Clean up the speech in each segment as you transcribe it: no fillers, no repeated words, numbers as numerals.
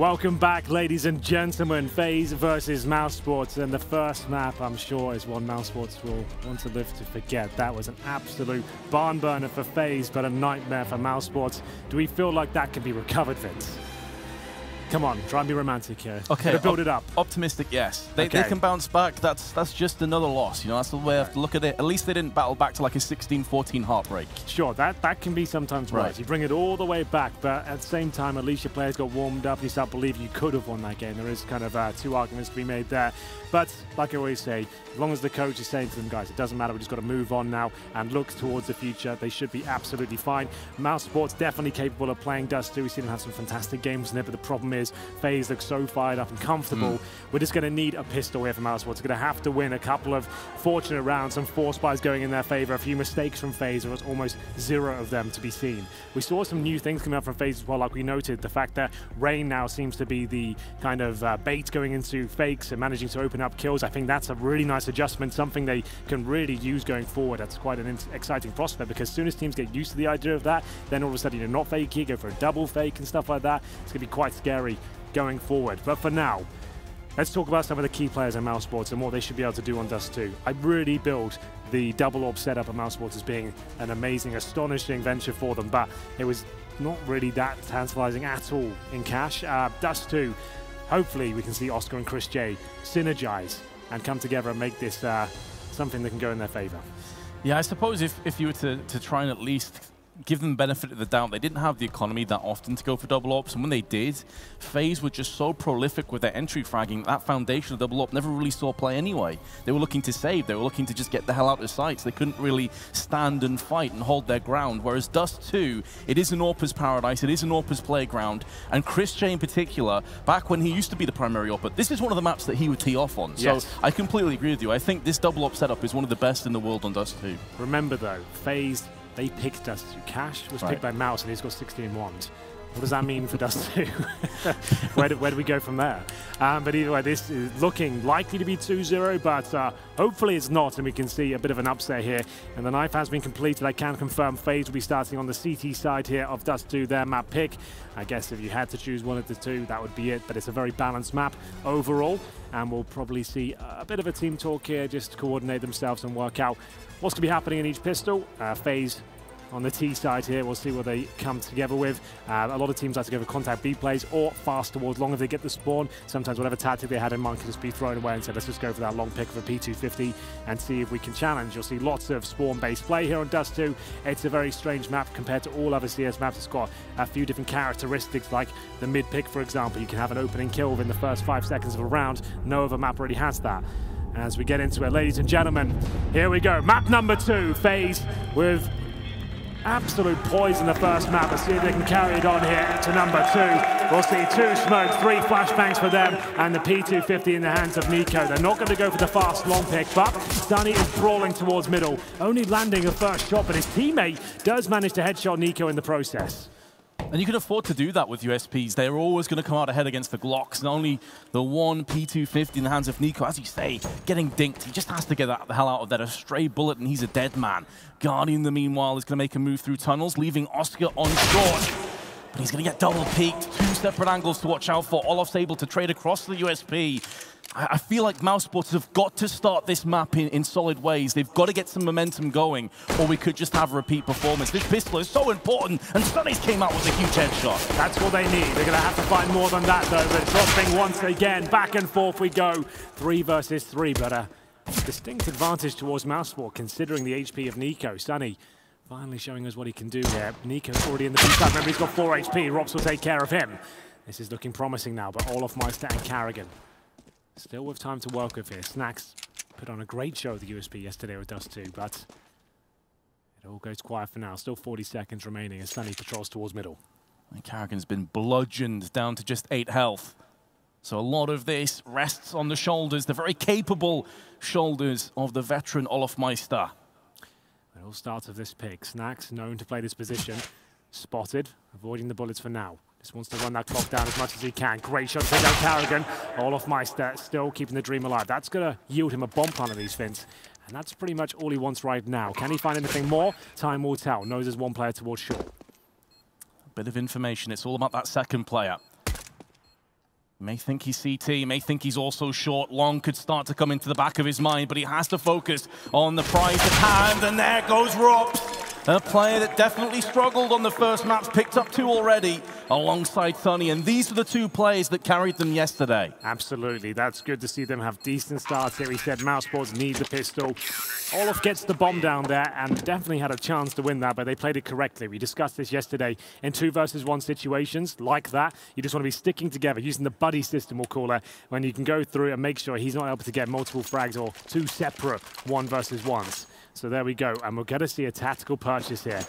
Welcome back, ladies and gentlemen. FaZe versus Mousesports, and the first map, I'm sure, is one Mousesports will want to live to forget. That was an absolute barn burner for FaZe, but a nightmare for Mousesports. Do we feel like that can be recovered, Vince? Come on, try and be romantic here. Okay, build it up. Optimistic, yes. They can bounce back. That's just another loss. You know, that's the way I have to look at it. At least they didn't battle back to like a 16-14 heartbreak. Sure, that can be sometimes right. You bring it all the way back, but at the same time, at least your players got warmed up and you start believing you could have won that game. There is kind of two arguments to be made there. But like I always say, as long as the coach is saying to them, guys, it doesn't matter, we just got to move on now and look towards the future, they should be absolutely fine. Mousesports definitely capable of playing Dust 2. We've seen them have some fantastic games in there, but the problem is FaZe looks so fired up and comfortable. We're just going to need a pistol here for Mousesports. We're going to have to win a couple of fortunate rounds, some force buys going in their favor, a few mistakes from FaZe. There was almost zero of them to be seen. We saw some new things coming up from FaZe as well, like we noted, the fact that Rain now seems to be the kind of bait going into fakes and managing to open up kills. I think that's a really nice adjustment, something they can really use going forward. That's quite an exciting prospect, because as soon as teams get used to the idea of that, then all of a sudden you're not fake here, go for a double fake and stuff like that. It's going to be quite scary going forward. But for now, let's talk about some of the key players in Mousesports and what they should be able to do on Dust 2. I really build the double orb setup at Mousesports as being an amazing, astonishing venture for them, but it was not really that tantalizing at all in cash. Dust 2, hopefully we can see Oscar and Chris J synergize and come together and make this something that can go in their favor. Yeah, I suppose if you were to try and at least give them the benefit of the doubt, they didn't have the economy that often to go for double ops, and when they did, FaZe were just so prolific with their entry fragging, that foundation of double op never really saw play anyway. They were looking to save, they were looking to just get the hell out of sight, so they couldn't really stand and fight and hold their ground, whereas Dust 2, it is an AWPer's paradise, it is an AWPer's playground, and Chris J in particular, back when he used to be the primary AWPer, this is one of the maps that he would tee off on, so I completely agree with you. I think this double op setup is one of the best in the world on Dust 2. Remember though, FaZe, they picked Dust 2. Cash was picked by Mouse, and he's got 16 ones. What does that mean for Dust 2? where do we go from there? But either way, this is looking likely to be 2-0, but hopefully it's not, and we can see a bit of an upset here. And the knife has been completed. I can confirm FaZe will be starting on the CT side here of Dust 2, their map pick. I guess if you had to choose one of the two, that would be it, but it's a very balanced map overall, and we'll probably see a bit of a team talk here, just to coordinate themselves and work out what's going to be happening in each pistol. FaZe on the T side here, we'll see what they come together with. A lot of teams like to go for contact B plays or fast towards long if they get the spawn. Sometimes whatever tactic they had in mind can just be thrown away and say, let's just go for that long pick of a P250 and see if we can challenge. You'll see lots of spawn-based play here on Dust 2. It's a very strange map compared to all other CS maps. It's got a few different characteristics, like the mid pick, for example. You can have an opening kill within the first 5 seconds of a round. No other map really has that. As we get into it, ladies and gentlemen, here we go. Map number 2, FaZe with absolute poise in the first map. Let's see if they can carry it on here to number 2. We'll see 2 smokes, 3 flashbangs for them, and the P250 in the hands of Nico. They're not going to go for the fast long pick, but Sunny is brawling towards middle, only landing a first shot, but his teammate does manage to headshot Nico in the process. And you can afford to do that with USPs. They're always going to come out ahead against the Glocks. And only the one P250 in the hands of Nico, as you say, getting dinked. He just has to get the hell out of there. A stray bullet and he's a dead man. Guardian, the meanwhile, is going to make a move through tunnels, leaving Oscar on short. But he's going to get double peeked. 2 separate angles to watch out for. Olof's able to trade across the USP. I feel like Mousesports have got to start this map in solid ways. They've got to get some momentum going, or we could just have a repeat performance. This pistol is so important, and Sunny's came out with a huge headshot. That's what they need. They're going to have to find more than that, though. But dropping once again, back and forth we go. 3 versus 3, but a distinct advantage towards Mousesports, considering the HP of Nico. Sunny finally showing us what he can do here. Nico's already in the B-side. Remember, he's got 4 HP. Rops will take care of him. This is looking promising now, but Olof, Meister, and Carrigan still with time to work with here. Snacks put on a great show at the USP yesterday with Dust 2, but it all goes quiet for now. Still 40 seconds remaining as Sunny patrols towards middle. And Carrigan's been bludgeoned down to just 8 health. So a lot of this rests on the shoulders, the very capable shoulders of the veteran Olof Meister. It all starts with this pick. Snacks, known to play this position, spotted, avoiding the bullets for now. Just wants to run that clock down as much as he can. Great shot to take down Carrigan. Olof Meister still keeping the dream alive. That's going to yield him a bomb plant of these fins. And that's pretty much all he wants right now. Can he find anything more? Time will tell. Knows there's one player towards short. A bit of information. It's all about that second player. May think he's CT, may think he's also short. Long could start to come into the back of his mind, but he has to focus on the prize at hand, and there goes Rops. A player that definitely struggled on the first maps, picked up 2 already alongside Sunny, and these are the 2 players that carried them yesterday. Absolutely, that's good to see them have decent starts here. He said Mousesports need the pistol. Olof gets the bomb down there and definitely had a chance to win that, but they played it correctly. We discussed this yesterday in 2 versus 1 situations like that. You just want to be sticking together, using the buddy system, we'll call it, when you can go through and make sure he's not able to get multiple frags or 2 separate 1 versus 1s. So there we go, and we're going to see a tactical purchase here.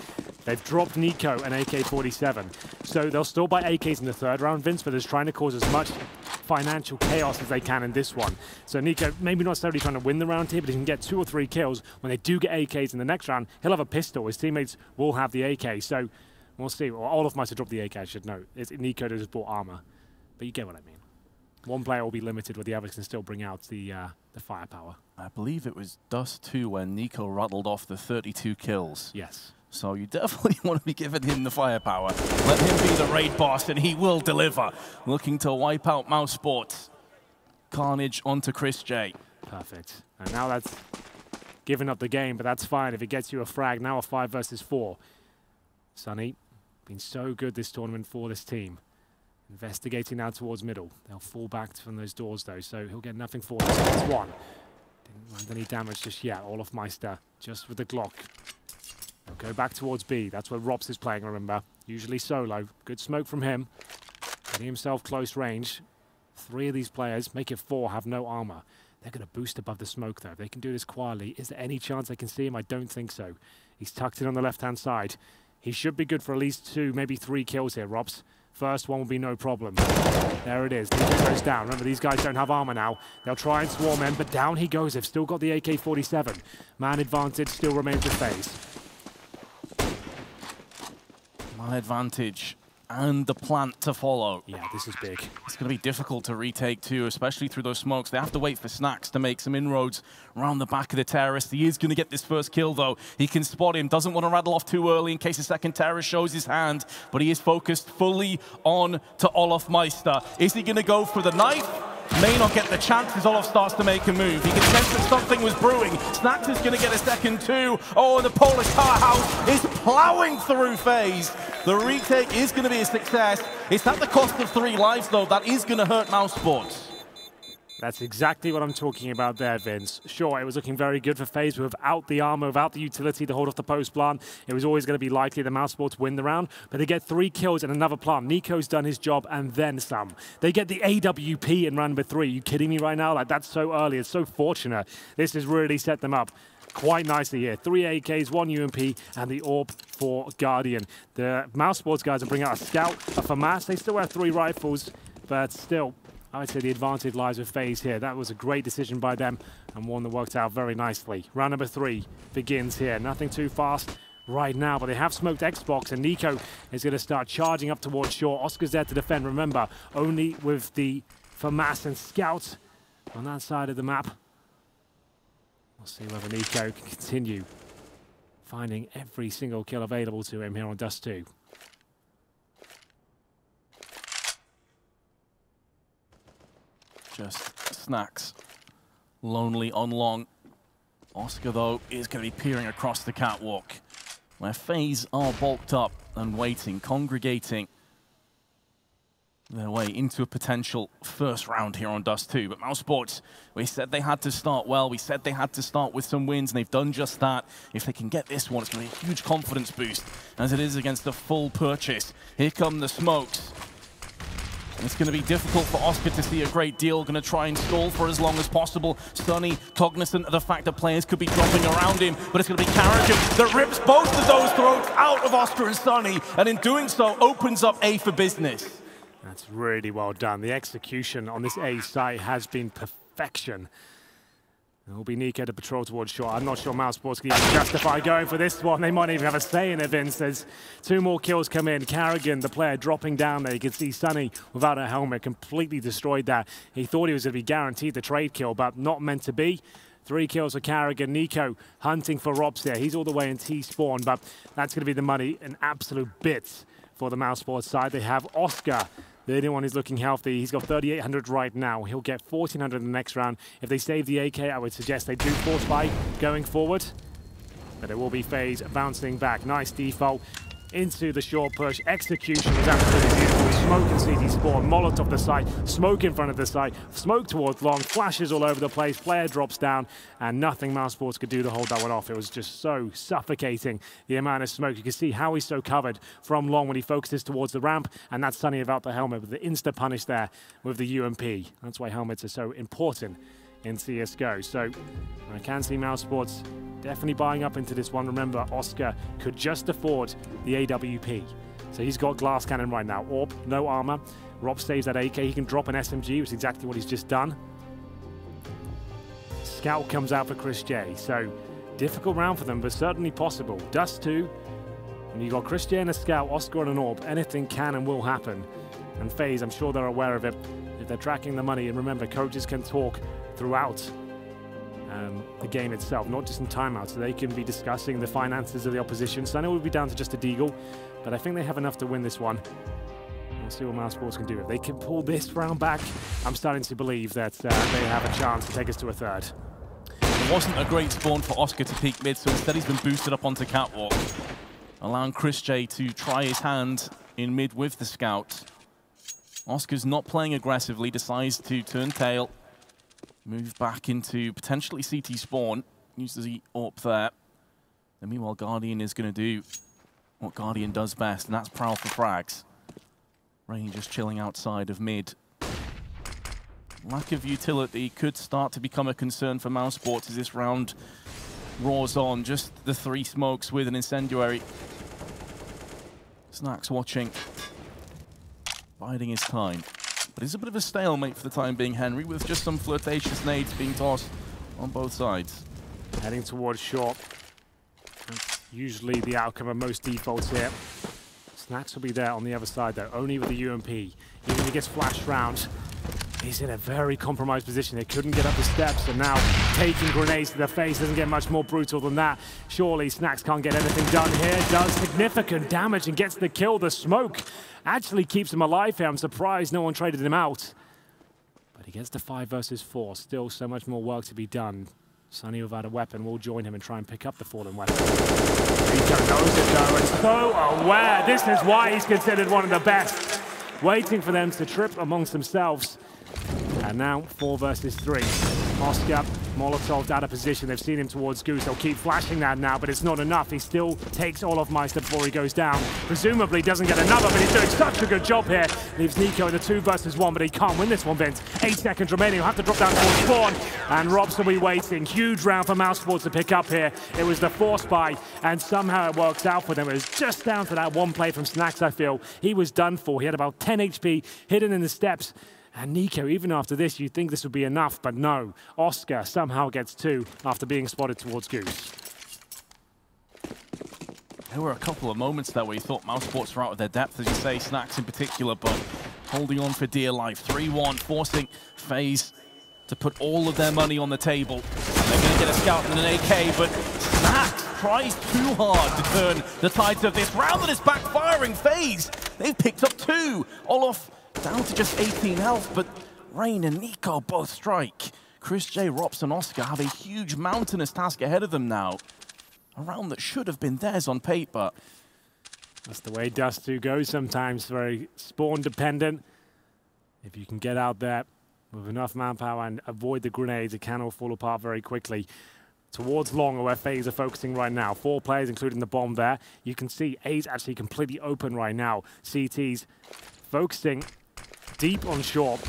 They've dropped Nico and AK-47. So they'll still buy AKs in the 3rd round, Vince, but they're trying to cause as much financial chaos as they can in this one. So Nico, maybe not necessarily trying to win the round here, but he can get 2 or 3 kills. When they do get AKs in the next round, he'll have a pistol. His teammates will have the AK. So we'll see. Well, Olof might have dropped the AK, I should know. Nico just bought armor. But you get what I mean. One player will be limited, where the others can still bring out the firepower. I believe it was Dust 2 when Nico rattled off the 32 kills. Yes. So you definitely want to be giving him the firepower. Let him be the raid boss, and he will deliver. Looking to wipe out Mousesports. Carnage onto Chris J. Perfect. And now that's giving up the game, but that's fine if it gets you a frag. Now a 5 versus 4. Sunny, been so good this tournament for this team. Investigating now towards middle. They'll fall back from those doors, though, so he'll get nothing for this. That's 1. Didn't land any damage just yet. Olof Meister just with the Glock. They'll go back towards B. That's where Rops is playing, remember. Usually solo. Good smoke from him. Getting himself close range. 3 of these players, make it 4, have no armor. They're going to boost above the smoke, though. They can do this quietly. Is there any chance they can see him? I don't think so. He's tucked in on the left-hand side. He should be good for at least 2, maybe 3 kills here, Rops. First one will be no problem. There it is. Nico goes down. Remember, these guys don't have armor now. They'll try and swarm him, but down he goes. They've still got the AK-47. Man advantage still remains with FaZe. Man advantage and the plant to follow. Yeah, this is big. It's going to be difficult to retake too, especially through those smokes. They have to wait for Snacks to make some inroads around the back of the terrorist. He is going to get this first kill, though. He can spot him. Doesn't want to rattle off too early in case the second terrorist shows his hand, but he is focused fully on to Olof Meister. Is he going to go for the knife? May not get the chance as Olof starts to make a move. He can sense that something was brewing. Snacks is going to get a second too. Oh, and the Polish powerhouse is plowing through FaZe. The retake is going to be a success. It's at the cost of 3 lives, though. That is going to hurt Mousesports. That's exactly what I'm talking about there, Vince. Sure, it was looking very good for FaZe without the armor, without the utility to hold off the post plant. It was always going to be likely the Mousesports win the round, but they get 3 kills and another plant. Nico's done his job and then some. They get the AWP in round number 3. Are you kidding me right now? Like, that's so early. It's so fortunate. This has really set them up quite nicely here. 3 AKs, 1 UMP, and the AWP for Guardian. The Mousesports guys are bringing out a Scout, a FAMAS. They still have 3 rifles, but still, I would say the advantage lies with FaZe here. That was a great decision by them and one that worked out very nicely. Round number 3 begins here. Nothing too fast right now, but they have smoked Xbox, and Nico is going to start charging up towards shore. Oscar's there to defend, remember, only with the FAMAS and Scout on that side of the map. We'll see whether Nico can continue finding every single kill available to him here on Dust 2. Just Snacks. Lonely on long. Oscar, though, is going to be peering across the catwalk, where FaZe are bulked up and waiting, congregating their way into a potential first round here on Dust 2. But Mousesports, we said they had to start well. We said they had to start with some wins, and they've done just that. If they can get this one, it's going to be a huge confidence boost, as it is against a full purchase. Here come the smokes. It's going to be difficult for Oscar to see a great deal. Going to try and stall for as long as possible. Sunny, cognizant of the fact that players could be dropping around him, but it's going to be Carrigan that rips both of those throats out of Oscar and Sunny, and in doing so, opens up A for business. That's really well done. The execution on this A site has been perfection. It will be Nico to patrol towards shore. I'm not sure Mousesports can even justify going for this one. They might even have a say in it, Vince. There's 2 more kills come in. Carrigan, the player, dropping down there. You can see Sunny without a helmet, completely destroyed that. He thought he was going to be guaranteed the trade kill, but not meant to be. 3 kills for Carrigan. Nico hunting for Robs there. He's all the way in T-spawn, but that's going to be the money, an absolute bit for the Mousesports side. They have Oscar The only one who's looking healthy. He's got 3,800 right now. He'll get 1,400 in the next round. If they save the AK, I would suggest they do force buy going forward. But it will be FaZe bouncing back. Nice default into the short push. Execution was absolutely beautiful. Smoke and CT spawn. Molotov the site. Smoke in front of the site. Smoke towards long. Flashes all over the place. Player drops down. And nothing Mousesports could do to hold that one off. It was just so suffocating, the amount of smoke. You can see how he's so covered from long when he focuses towards the ramp. And that's Sunny about the helmet with the insta-punish there with the UMP. That's why helmets are so important in CSGO. So I can see Mousesports definitely buying up into this one. Remember, Oscar could just afford the AWP. So he's got glass cannon right now. Orb, no armor. Rob saves that AK. He can drop an SMG, which is exactly what he's just done. Scout comes out for Chris J. So difficult round for them, but certainly possible. Dust 2. When you got Chris J and a Scout, Oscar and an Orb, anything can and will happen. And FaZe, I'm sure they're aware of it. If they're tracking the money, and remember, coaches can talk throughout the game itself, not just in timeouts, so they can be discussing the finances of the opposition. So I know it would be down to just a deagle, but I think they have enough to win this one. We'll see what Mousesports can do. If they can pull this round back, I'm starting to believe that they have a chance to take us to a third. It wasn't a great spawn for Oscar to peek mid, so instead he's been boosted up onto Catwalk, allowing Chris J to try his hand in mid with the Scout. Oscar's not playing aggressively, decides to turn tail, move back into potentially CT spawn, uses the AWP there. And meanwhile, Guardian is going to do what Guardian does best, and that's prowl for frags. Rain just chilling outside of mid. Lack of utility could start to become a concern for Mousesports as this round roars on. Just the 3 smokes with an incendiary. Snax watching, biding his time. But it's a bit of a stalemate for the time being, Henry, with just some flirtatious nades being tossed on both sides. Heading towards short. That's usually the outcome of most defaults here. Snax will be there on the other side, though, only with the UMP. Even if he gets flashed round, he's in a very compromised position. They couldn't get up the steps, and now taking grenades to the face doesn't get much more brutal than that. Surely Snax can't get anything done here. Does significant damage and gets the kill. The smoke actually keeps him alive here. I'm surprised no one traded him out. But he gets the 5 versus 4. Still so much more work to be done. Sunny without a weapon will join him and try and pick up the fallen weapon. Rico knows it though, and so aware. This is why he's considered one of the best. Waiting for them to trip amongst themselves. And now 4 versus 3. Oscar, Molotov out of position. They've seen him towards Goose. They'll keep flashing that now, but it's not enough. He still takes Olofmeister before he goes down. Presumably doesn't get another, but he's doing such a good job here. Leaves Nico in the 2 versus 1, but he can't win this one, Vince. 8 seconds remaining. He'll have to drop down towards spawn. And Robs will be waiting. Huge round for Mousesports to pick up here. It was the force buy, and somehow it works out for them. It was just down to that one play from Snax, I feel. He was done for. He had about 10 HP hidden in the steps. And Nico, even after this, you'd think this would be enough, but no. Oscar somehow gets 2 after being spotted towards Goose. There were a couple of moments there where you thought Mousesports were out of their depth, as you say, Snax in particular, but holding on for dear life. 3-1, forcing FaZe to put all of their money on the table. And they're going to get a Scout and an AK, but Snax tries too hard to turn the tides of this round, that is backfiring. FaZe, they've picked up 2. Olof down to just 18 health, but Rain and Nico both strike. Chris J, Rops, and Oscar have a huge mountainous task ahead of them now. A round that should have been theirs on paper. That's the way Dust 2 goes sometimes, very spawn dependent. If you can get out there with enough manpower and avoid the grenades, it can all fall apart very quickly. Towards long, where FaZe are focusing right now. 4 players, including the bomb there. You can see A's actually completely open right now. CT's focusing deep on short.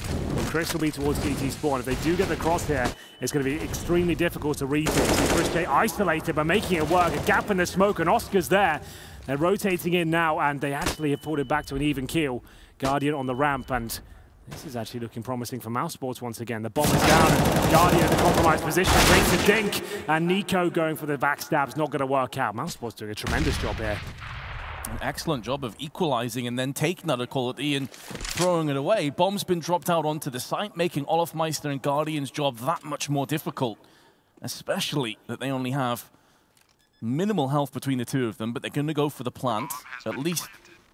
Chris will be towards CT spawn. If they do get the cross here, it's going to be extremely difficult to read it. Chris J isolated, but making it work. A gap in the smoke, and Oscar's there. They're rotating in now, and they actually have pulled it back to an even keel. Guardian on the ramp, and this is actually looking promising for Mousesports once again. The bomb is down, and Guardian in a compromised position. Takes a dink, and Nico going for the backstab's not going to work out. Mousesports doing a tremendous job here. An excellent job of equalizing and then taking that equality and throwing it away. Bomb's been dropped out onto the site, making Olofmeister and Guardian's job that much more difficult. Especially that they only have minimal health between the 2 of them, but they're going to go for the plant. At least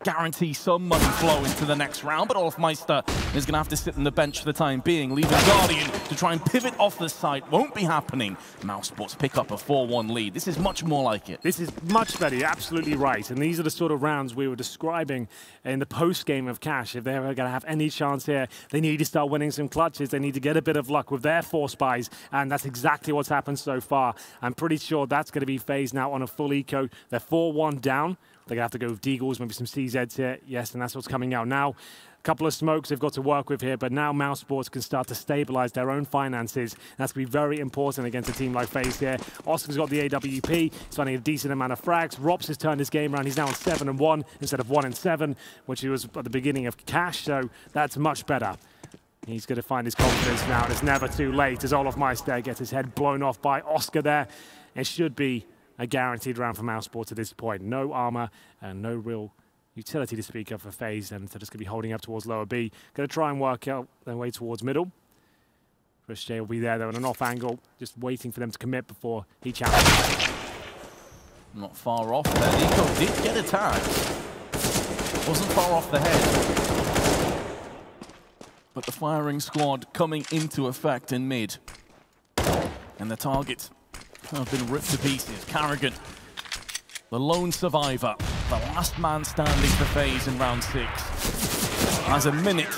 guarantee some money flow into the next round, but Olfmeister is going to have to sit on the bench for the time being, leaving Guardian to try and pivot off the site. Won't be happening. Mousesports pick up a 4-1 lead. This is much more like it. This is much better. You're absolutely right. And these are the sort of rounds we were describing in the post-game of Cash. If they're going to have any chance here, they need to start winning some clutches. They need to get a bit of luck with their force buys, and that's exactly what's happened so far. I'm pretty sure that's going to be FaZe now on a full eco. They're 4-1 down. They're going to have to go with Deagles, maybe some CZs here. Yes, and that's what's coming out now. A couple of smokes they've got to work with here, but now Mousesports can start to stabilize their own finances. That's going to be very important against a team like FaZe here. Oscar's got the AWP. He's finding a decent amount of frags. Rops has turned his game around. He's now on 7-1 instead of 1-7, which he was at the beginning of Cash, so that's much better. He's going to find his confidence now, and it's never too late as Olfmeister gets his head blown off by Oscar there. It should be a guaranteed round for Mousesports at this point. No armor and no real utility to speak of for FaZe, and they're just going to be holding up towards lower B. Going to try and work out their way towards middle. Chris J will be there, though, in an off angle, just waiting for them to commit before he challenges. Not far off there. Nico did get attacked. Wasn't far off the head. But the firing squad coming into effect in mid. And the targets have been ripped to pieces. Carrigan, the lone survivor, the last man standing for FaZe in round 6. Has a minute,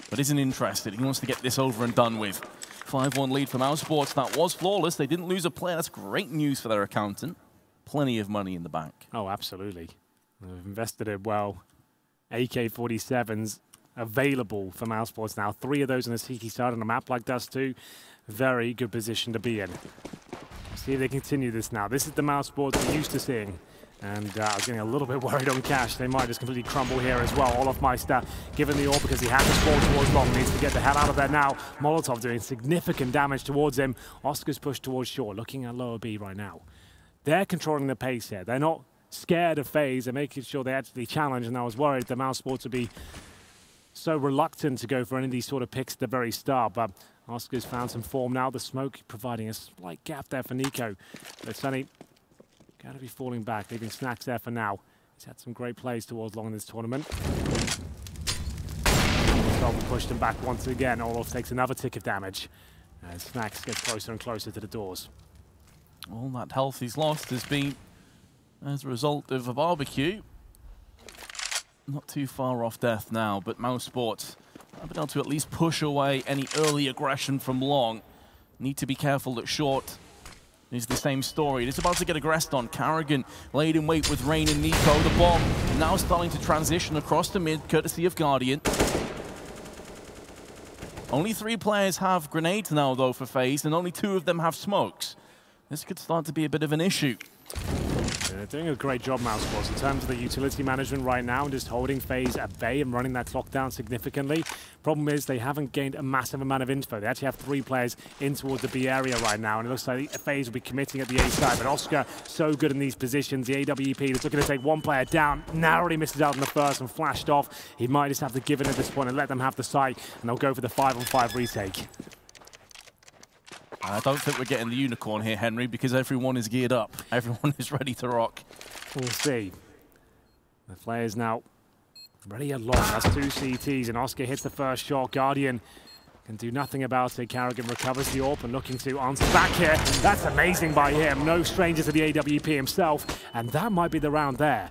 but isn't interested. He wants to get this over and done with. 5-1 lead for Mousesports. That was flawless. They didn't lose a player. That's great news for their accountant. Plenty of money in the bank. Oh, absolutely. They've invested it well. AK-47s available for Mousesports now. 3 of those on the CT side on a map like Dust 2. Very good position to be in. See if they continue this now. This is the Mousesports we're used to seeing. And I was getting a little bit worried on Cash. They might just completely crumble here as well. Olfmeister given the orb because he has to spawn towards long. Needs to get the hell out of there now. Molotov doing significant damage towards him. Oscar's pushed towards shore, looking at lower B right now. They're controlling the pace here. They're not scared of FaZe. They're making sure they actually challenge. And I was worried the Mousesports would be so reluctant to go for any of these sort of picks at the very start. But Oscar's found some form now. The smoke providing a slight gap there for Nico. But Sunny got to be falling back, leaving Snacks there for now. He's had some great plays towards long in this tournament. Stockholm pushed him back once again. Olof takes another tick of damage. And Snacks gets closer and closer to the doors. All that health he's lost has been as a result of a barbecue. Not too far off death now, but Mousesports have been able to at least push away any early aggression from long. Need to be careful that short is the same story. It's about to get aggressed on. Carrigan laid in wait with Rain and Nico. The bomb now starting to transition across the mid, courtesy of Guardian. Only 3 players have grenades now, though, for FaZe, and only 2 of them have smokes. This could start to be a bit of an issue. They're doing a great job, Mousesports, in terms of the utility management right now and just holding FaZe at bay and running that clock down significantly. Problem is they haven't gained a massive amount of info. They actually have 3 players in towards the B area right now, and it looks like FaZe will be committing at the A side. But Oscar, so good in these positions. The AWP is looking to take 1 player down, narrowly misses out in the first and flashed off. He might just have to give in at this point and let them have the site, and they'll go for the 5-on-5 retake. I don't think we're getting the unicorn here, Henry, because everyone is geared up. Everyone is ready to rock. We'll see. The players now ready at long. That's 2 CTs, and Oscar hits the first shot. Guardian can do nothing about it. Carrigan recovers the AWP and looking to answer back here. That's amazing by him. No stranger to the AWP himself, and that might be the round there.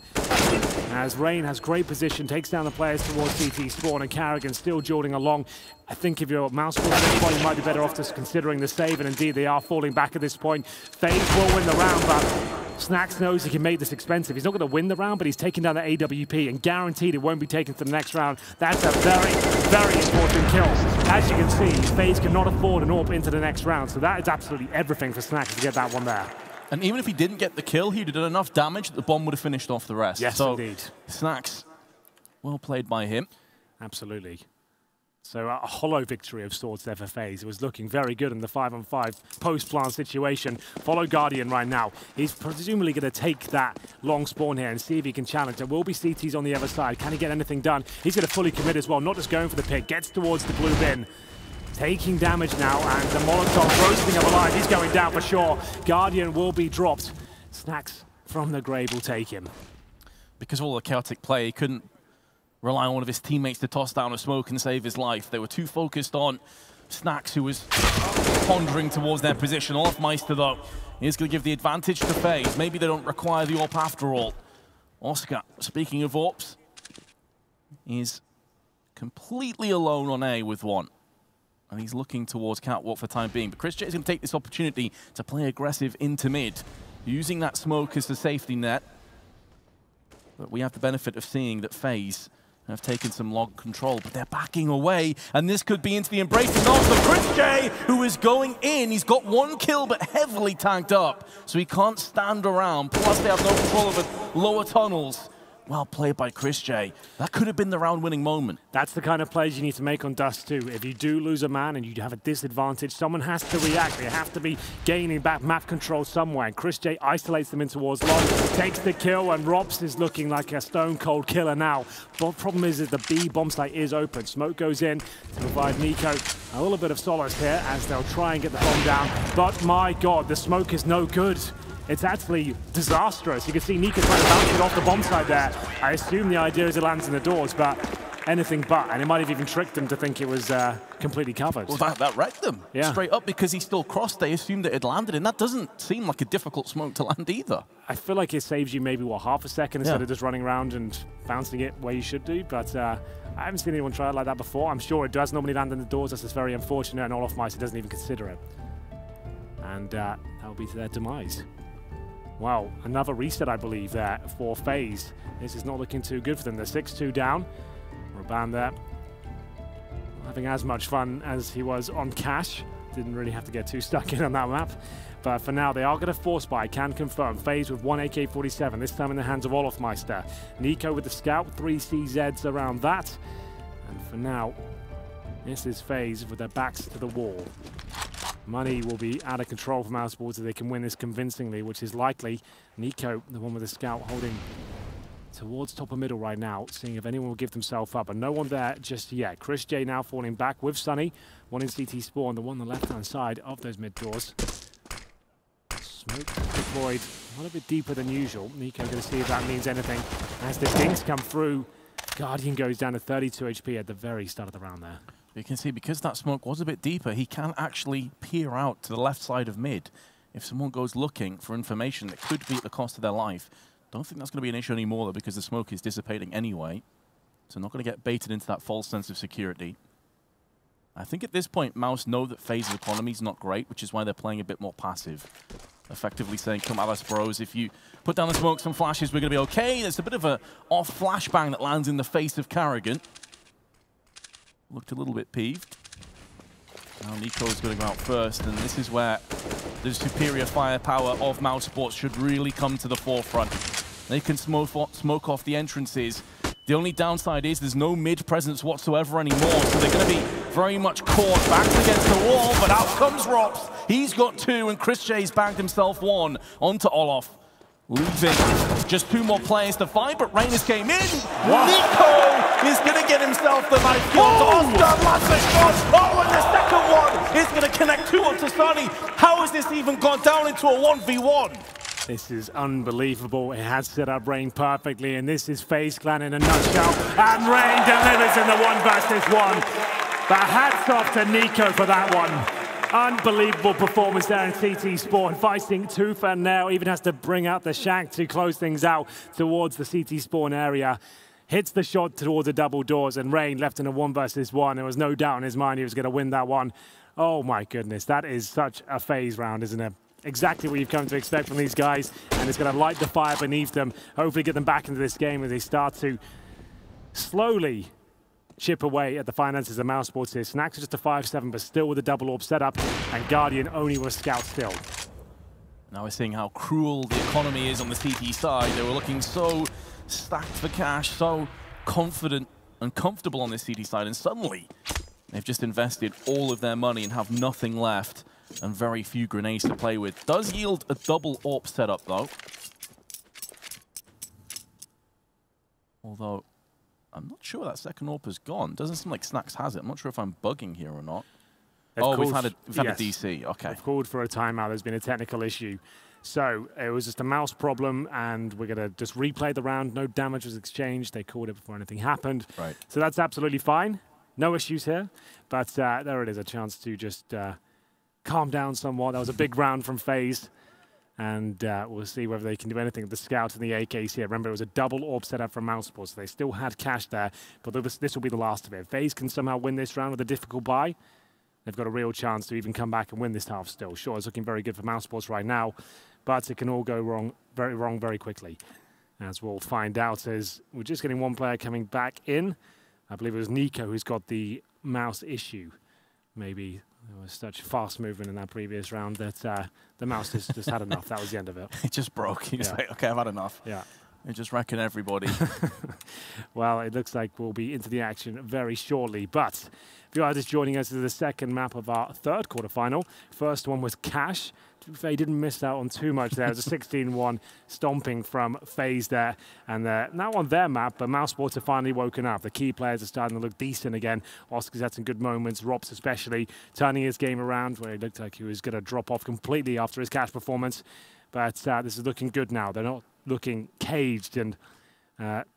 As Rain has great position, takes down the players towards CT spawn, and Carrigan still jolting along. I think if you're Mousesports at this point, you might be better off just considering the save, and indeed they are falling back at this point. FaZe will win the round, but Snacks knows he can make this expensive. He's not going to win the round, but he's taking down the AWP, and guaranteed it won't be taken to the next round. That's a very, very important kill. As you can see, FaZe cannot afford an AWP into the next round, so that is absolutely everything for Snacks to get that one there. And even if he didn't get the kill, he'd have done enough damage that the bomb would have finished off the rest. Yes, so, indeed. Snacks, well played by him. Absolutely. So a hollow victory of sorts there for FaZe. It was looking very good in the 5-on-5 post-plant situation. Follow Guardian right now. He's presumably going to take that long spawn here and see if he can challenge. There will be CTs on the other side. Can he get anything done? He's going to fully commit as well, not just going for the pick. Gets towards the blue bin. Taking damage now, and the Molotov roasting him alive. He's going down for sure. Guardian will be dropped. Snacks from the grave will take him. because of all the chaotic play, he couldn't rely on one of his teammates to toss down a smoke and save his life. They were too focused on Snacks, who was pondering towards their position. Olofmeister, though, is going to give the advantage to FaZe. Maybe they don't require the AWP after all. Oscar, speaking of AWPs, is completely alone on A with one. And he's looking towards Catwalk for the time being. But Chris J is going to take this opportunity to play aggressive into mid, using that smoke as the safety net. But we have the benefit of seeing that FaZe have taken some log control, but they're backing away, and this could be into the embracing arms of Chris J, who is going in. He's got 1 kill, but heavily tanked up, so he can't stand around. Plus, they have no control over lower tunnels. Well played by Chris J. That could have been the round-winning moment. That's the kind of plays you need to make on Dust 2. If you do lose a man and you have a disadvantage, someone has to react. They have to be gaining back map control somewhere. And Chris J isolates them in towards long, takes the kill, and Robs is looking like a stone-cold killer now. But the problem is that the B bomb site is open. Smoke goes in to provide Nico a little bit of solace here as they'll try and get the bomb down. But my God, the smoke is no good. It's actually disastrous. You can see Nico trying to bounce it off the bomb side there. I assume the idea is it lands in the doors, but anything but. And it might have even tricked them to think it was completely covered. Well, that wrecked them. Yeah. Straight up, because he still crossed, they assumed that it landed, and that doesn't seem like a difficult smoke to land either. I feel like it saves you maybe, what, half a second instead of just running around and bouncing it where you should do. But I haven't seen anyone try it like that before. I'm sure it does normally land in the doors. That's just very unfortunate, and Olofmeister doesn't even consider it. And that'll be to their demise. Wow, another reset, I believe, there for FaZe. This is not looking too good for them. They're 6-2 down. Raban there, not having as much fun as he was on Cash. Didn't really have to get too stuck in on that map. But for now, they are going to force buy, can confirm. FaZe with 1 AK-47, this time in the hands of Olofmeister. Nico with the scout, 3 CZs around that. And for now, this is FaZe with their backs to the wall. Money will be out of control for Mousesports if they can win this convincingly, which is likely. Nico, the one with the scout, holding towards top of middle right now, seeing if anyone will give themselves up. And no one there just yet. Chris J now falling back with Sunny. One in CT spawn, the one on the left-hand side of those mid doors. Smoke deployed a little bit deeper than usual. Nico going to see if that means anything. As the dinks come through, Guardian goes down to 32 HP at the very start of the round there. You can see, because that smoke was a bit deeper, he can actually peer out to the left side of mid. If someone goes looking for information that could be at the cost of their life, don't think that's going to be an issue anymore, though, because the smoke is dissipating anyway. So not going to get baited into that false sense of security. I think at this point, Mouse know that FaZe's economy is not great, which is why they're playing a bit more passive. Effectively saying, come at us, bros. If you put down the smokes and flashes, we're going to be okay. There's a bit of a off flashbang that lands in the face of Carrigan. Looked a little bit peeved. Now Nico's going to go out first, and this is where the superior firepower of Mousesports should really come to the forefront. They can smoke off the entrances. The only downside is there's no mid presence whatsoever anymore, so they're going to be very much caught back against the wall, but out comes Rops. He's got 2, and Chris J's bagged himself 1 onto Olof. Leaving just 2 more players to fight, but Reynes came in. Wow. Nico is going to get himself the knife kill to Oscar. Lots of shots. Oh, and the second one is going to connect 2 onto Sunny. How has this even gone down into a 1v1? This is unbelievable. It has set up Rain perfectly, and this is FaZe Clan in a nutshell. And Rain delivers in the 1 versus 1. But hats off to Nico for that one. Unbelievable performance there in CT Spawn, fighting tooth and nail, even has to bring out the shank to close things out towards the CT Spawn area. Hits the shot towards the double doors, and Rain left in a 1 versus 1. There was no doubt in his mind he was going to win that one. Oh my goodness, that is such a FaZe round, isn't it? Exactly what you've come to expect from these guys, and it's going to light the fire beneath them, hopefully get them back into this game as they start to slowly chip away at the finances of Mousesports here. Snacks are just a 5-7, but still with a double orb setup, and Guardian only with Scout still. Now we're seeing how cruel the economy is on the CT side. They were looking so stacked for cash, so confident and comfortable on this CT side, and suddenly they've just invested all of their money and have nothing left, and very few grenades to play with. Does yield a double AWP setup, though. Although, I'm not sure that second AWP is gone. Doesn't seem like Snacks has it. I'm not sure if I'm bugging here or not. We've had a DC. Okay. They've called for a timeout. There's been a technical issue. So it was just a mouse problem, and we're going to just replay the round. No damage was exchanged. They called it before anything happened. Right. So that's absolutely fine. No issues here. But there it is, a chance to just calm down somewhat. That was a big round from FaZe. And we'll see whether they can do anything with the Scouts and the AKs here. Remember, it was a double orb setup from Mousesports, so they still had cash there. But this will be the last of it. If FaZe can somehow win this round with a difficult buy, they've got a real chance to even come back and win this half still. Sure, it's looking very good for Mousesports right now, but it can all go wrong very quickly. As we'll find out, as we're just getting one player coming back in. I believe it was Nico who's got the mouse issue. Maybe there was such fast movement in that previous round that the mouse just had enough. That was the end of it. It just broke. He was like, okay, I've had enough. Yeah. They're just wrecking everybody. Well, it looks like we'll be into the action very shortly. But if you are just joining us, this is the second map of our third quarterfinal. First one was Cash. They didn't miss out on too much there. It was a 16-1 stomping from FaZe there. And now on their map, but Mousesports have finally woken up. The key players are starting to look decent again. Oscar's had some good moments, Rops especially, turning his game around where he looked like he was going to drop off completely after his Cash performance. But this is looking good now. They're not looking caged and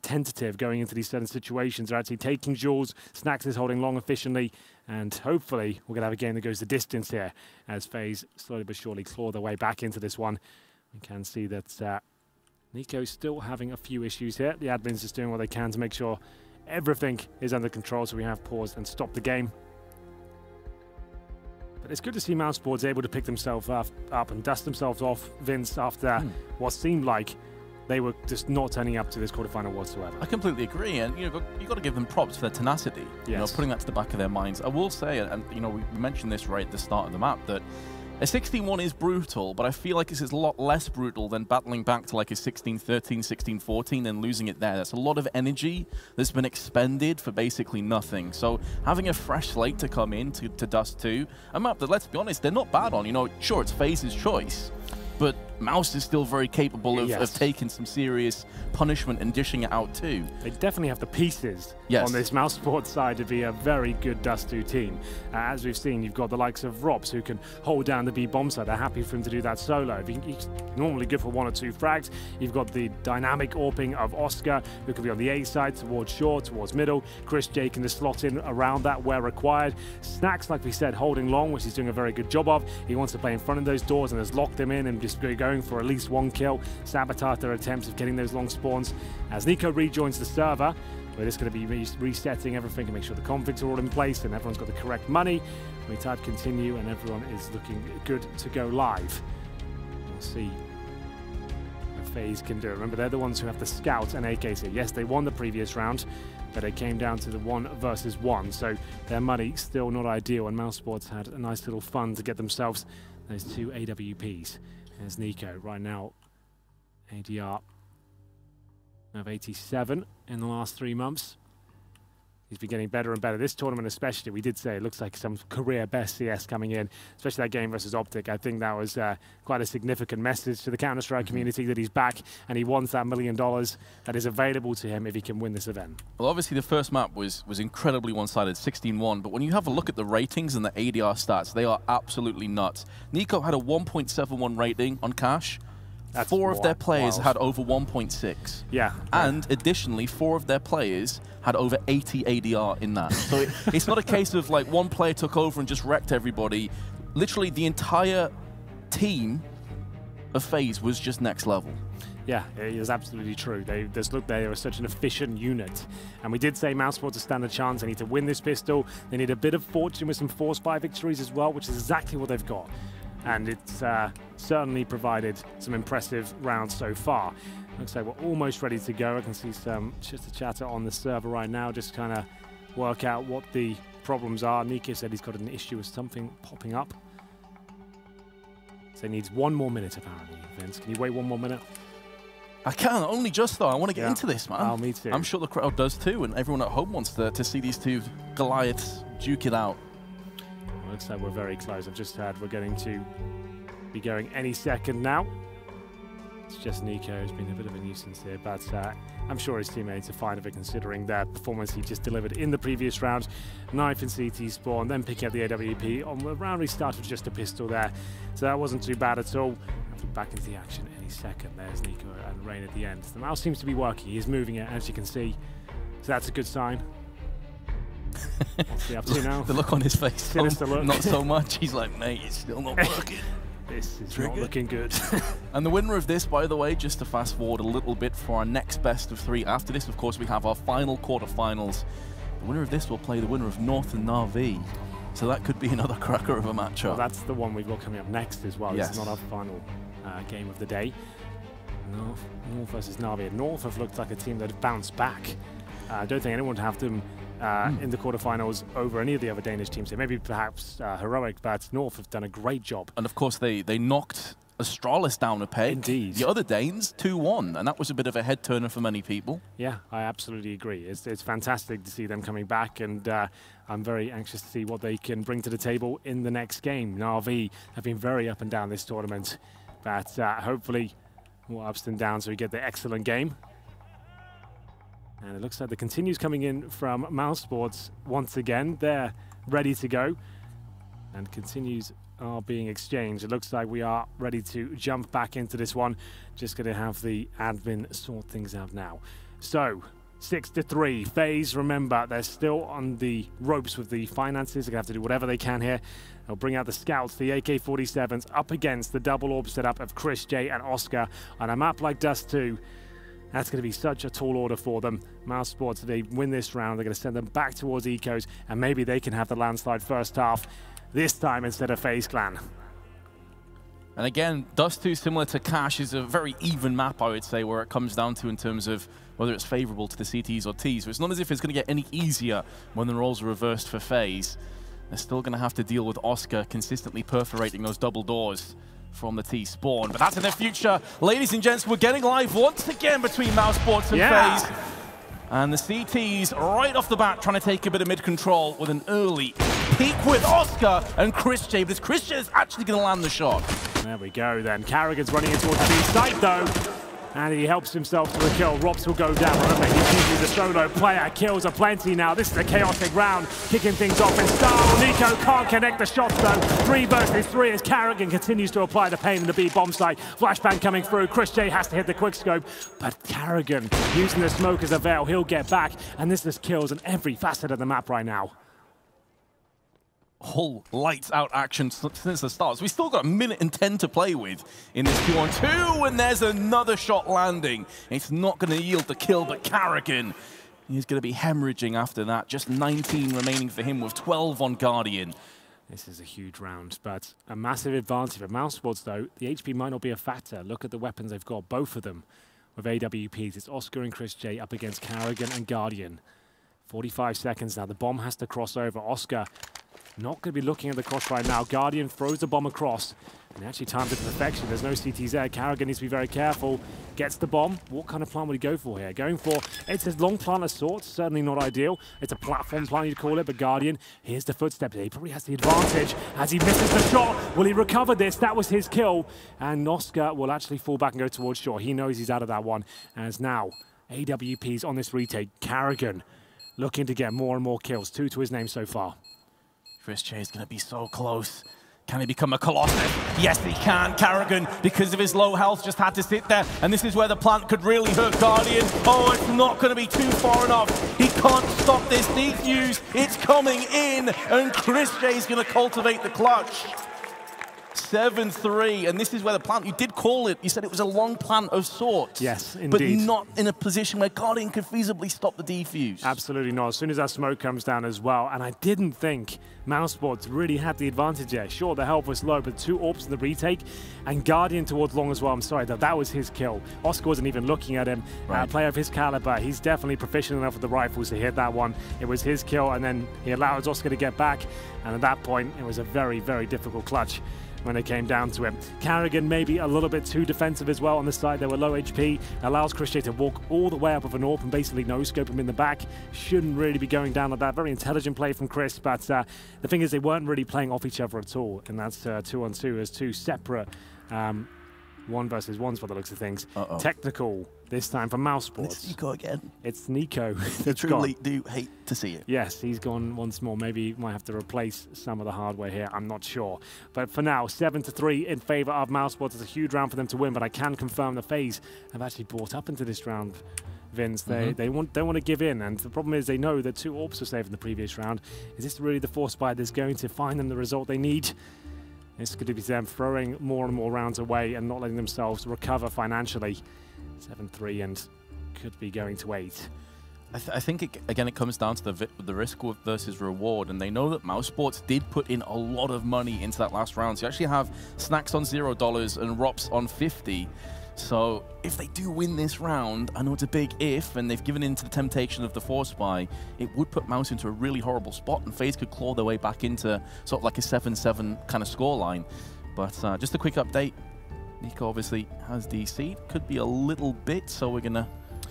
tentative going into these certain situations. They're actually taking Jules. Snax is holding long efficiently, and hopefully we're going to have a game that goes the distance here as FaZe slowly but surely claw their way back into this one. We can see that Nico's still having a few issues here. The admin's just doing what they can to make sure everything is under control, so we have paused and stopped the game. But it's good to see Mousesports able to pick themselves up and dust themselves off, Vince, after what seemed like they were just not turning up to this quarterfinal whatsoever. I completely agree, and you've got to give them props for their tenacity. Yes. You know, putting that to the back of their minds. I will say, and you know, we mentioned this right at the start of the map, that a 16-1 is brutal, but I feel like this is a lot less brutal than battling back to like a 16-13, 16-14 and losing it there. That's a lot of energy that's been expended for basically nothing. So having a fresh slate to come in to Dust 2, a map that, let's be honest, they're not bad on. You know, sure, it's FaZe's choice, but Mouse is still very capable of taking some serious punishment and dishing it out too. They definitely have the pieces on this Mousesports side to be a very good Dust 2 team. As we've seen, you've got the likes of Rops who can hold down the B bomb side. They're happy for him to do that solo. He's normally good for 1 or 2 frags. You've got the dynamic AWPing of Oscar, who can be on the A side, towards short, towards middle. Chris J can just slot in around that where required. Snax, like we said, holding long, which he's doing a very good job of. He wants to play in front of those doors and has locked them in and just going for at least 1 kill, sabotage their attempts of getting those long spawns. As Nico rejoins the server, we're just going to be resetting everything and make sure the configs are all in place and everyone's got the correct money. We type continue and everyone is looking good to go live. We'll see what FaZe can do. Remember, they're the ones who have the Scout and AKs here. Yes, they won the previous round, but it came down to the 1 versus 1, so their money still not ideal, and Mousesports had a nice little fun to get themselves those 2 AWPs. There's Nico right now, ADR of 87 in the last 3 months. He's been getting better and better. This tournament especially, we did say it looks like some career best CS coming in, especially that game versus Optic. I think that was quite a significant message to the Counter-Strike community that he's back and he wants that $1 million that is available to him if he can win this event. Well, obviously the first map was incredibly one-sided, 16-1, but when you have a look at the ratings and the ADR stats, they are absolutely nuts. Nico had a 1.71 rating on Cash. That's 4 of their players had over 1.6. Yeah. And additionally, 4 of their players had over 80 ADR in that. So it's not a case of like one player took over and just wrecked everybody. Literally the entire team of FaZe was just next level. Yeah, it is absolutely true. They are such an efficient unit. And we did say Mousesports stand a chance. They need to win this pistol. They need a bit of fortune with some force buy victories as well, which is exactly what they've got. And it's certainly provided some impressive rounds so far. Looks like we're almost ready to go. I can see some chitter-chatter on the server right now, just kind of work out what the problems are. Nico said he's got an issue with something popping up. So he needs 1 more minute, apparently. Vince, can you wait 1 more minute? I can, only just though. I want to get into this, man. Oh, me too. I'm sure the crowd does too, and everyone at home wants to see these 2 Goliaths duke it out. Looks like we're very close. I've just heard we're going to be going any second now. It's just Nico who's been a bit of a nuisance here, but I'm sure his teammates are fine of it considering their performance he just delivered in the previous round. Knife and CT spawn, then picking up the AWP. On the round he started with just a pistol there, so that wasn't too bad at all. back into the action any second. There's Nico and Rain at the end. The mouse seems to be working. He is moving it, as you can see. So that's a good sign. What's he up to now? The look on his face. Sinister look. Not so much. He's like, mate, it's still not working. This is not looking good. And the winner of this, by the way, just to fast forward a little bit for our next best of 3. After this, of course, we have our final quarterfinals. The winner of this will play the winner of North and Na'Vi. So that could be another cracker of a matchup. Well, that's the one we've got coming up next as well. Yes. This is not our final game of the day. North versus Na'Vi. North have looked like a team that have bounced back. I don't think anyone would have them in the quarterfinals over any of the other Danish teams. They maybe perhaps heroic, but North have done a great job. And of course, they knocked Astralis down a peg. Indeed. The other Danes, 2-1, and that was a bit of a head turner for many people. Yeah, I absolutely agree. It's fantastic to see them coming back, and I'm very anxious to see what they can bring to the table in the next game. Na'Vi have been very up and down this tournament, but hopefully more ups and downs so we get the excellent game. And it looks like the continues coming in from Mousesports once again. They're ready to go. And continues are being exchanged. It looks like we are ready to jump back into this one. Just going to have the admin sort things out now. So, 6-3. FaZe, remember, they're still on the ropes with the finances. They're going to have to do whatever they can here. They'll bring out the scouts, the AK-47s, up against the double orb setup of Chris J and Oscar. On a map like Dust 2, that's going to be such a tall order for them. Mousesports, if they win this round, they're going to send them back towards Ecos, and maybe they can have the landslide first half this time instead of FaZe Clan. And again, Dust 2, similar to Cash, is a very even map, I would say, where it comes down to in terms of whether it's favorable to the CTs or Ts. So it's not as if it's going to get any easier when the roles are reversed for FaZe. They're still going to have to deal with Oscar consistently perforating those double doors from the T spawn. But that's in the future. Ladies and gents, we're getting live once again between Mousesports and FaZe. And the CTs right off the bat trying to take a bit of mid-control with an early peek with Oscar and Chris J. But Chris J is actually going to land the shot. There we go then. Carrigan's running in towards the B site though. And he helps himself to the kill. Rops will go down. Remember, he's usually the solo player. Kills are plenty now. This is a chaotic round. Kicking things off in style. Nico can't connect the shots though. 3 versus 3 as Carrigan continues to apply the pain in the B bomb site. Flashbang coming through. Chris J has to hit the quickscope. But Carrigan using the smoke as a veil. He'll get back. And this is kills in every facet of the map right now. Whole lights out action since the start. So we still got 1 minute and 10 to play with in this 2-on-2, and there's another shot landing. It's not going to yield the kill, but Carrigan, he's going to be hemorrhaging after that. Just 19 remaining for him with 12 on Guardian. This is a huge round, but a massive advantage for Mousesports though. The HP might not be a factor. Look at the weapons they've got, both of them with AWPs. It's Oscar and Chris J up against Carrigan and Guardian. 45 seconds now. The bomb has to cross over. Oscar not going to be looking at the cross right now. Guardian throws the bomb across and actually times it to perfection. There's no CTs there. Carrigan needs to be very careful. Gets the bomb. What kind of plant would he go for here? Going for, it's a long plant of sorts. Certainly not ideal. It's a platform plant, you'd call it, but Guardian, here's the footstep. He probably has the advantage as he misses the shot. Will he recover this? That was his kill. And Oscar will actually fall back and go towards shore. He knows he's out of that one. As now, AWPs on this retake. Carrigan looking to get more and more kills. 2 to his name so far. Chris J is going to be so close. Can he become a Colossus? Yes, he can. Carrigan, because of his low health, just had to sit there. And this is where the plant could really hurt Guardian. Oh, it's not going to be too far enough. He can't stop this defuse. It's coming in. And Chris J is going to cultivate the clutch. 7-3, and this is where the plant, you did call it, you said it was a long plant of sorts. Yes, indeed. But not in a position where Guardian could feasibly stop the defuse. Absolutely not. As soon as that smoke comes down as well, and I didn't think Mousesports really had the advantage there. Sure, the help was low, but 2 orbs in the retake, and Guardian towards long as well. I'm sorry, that was his kill. Oscar wasn't even looking at him. Right. Player of his caliber, he's definitely proficient enough with the rifles to hit that one. It was his kill, and then he allows Oscar to get back, and at that point, it was a very, very difficult clutch when it came down to him. Carrigan maybe a little bit too defensive as well on the side. They were low HP. Allows Chris J to walk all the way up with an AWP and basically no-scope him in the back. Shouldn't really be going down like that. Very intelligent play from Chris, but the thing is they weren't really playing off each other at all, and that's 2-on-2 as 2 separate 1 versus 1s by the looks of things. Technical this time for Mousesports. It's Nico again. It's Nico. I truly do hate to see it. Yes, he's gone once more. Maybe he might have to replace some of the hardware here. I'm not sure. But for now, 7-3 in favor of Mousesports. It's a huge round for them to win, but I can confirm the FaZe have actually brought up into this round. Vince, they don't want to give in, and the problem is they know that 2 AWPs were saved in the previous round. Is this really the force buy that's going to find them the result they need? It's going to be them throwing more and more rounds away and not letting themselves recover financially. 7-3 and could be going to 8. I think, again, it comes down to the risk versus reward, and they know that Mousesports did put in a lot of money into that last round. So you actually have Snacks on $0 and Rops on 50. So if they do win this round, I know it's a big if, and they've given in to the temptation of the force buy, it would put Mouse into a really horrible spot, and FaZe could claw their way back into sort of like a 7-7 kind of scoreline. But just a quick update. Nico obviously has the seed. Could be a little bit, so we're going to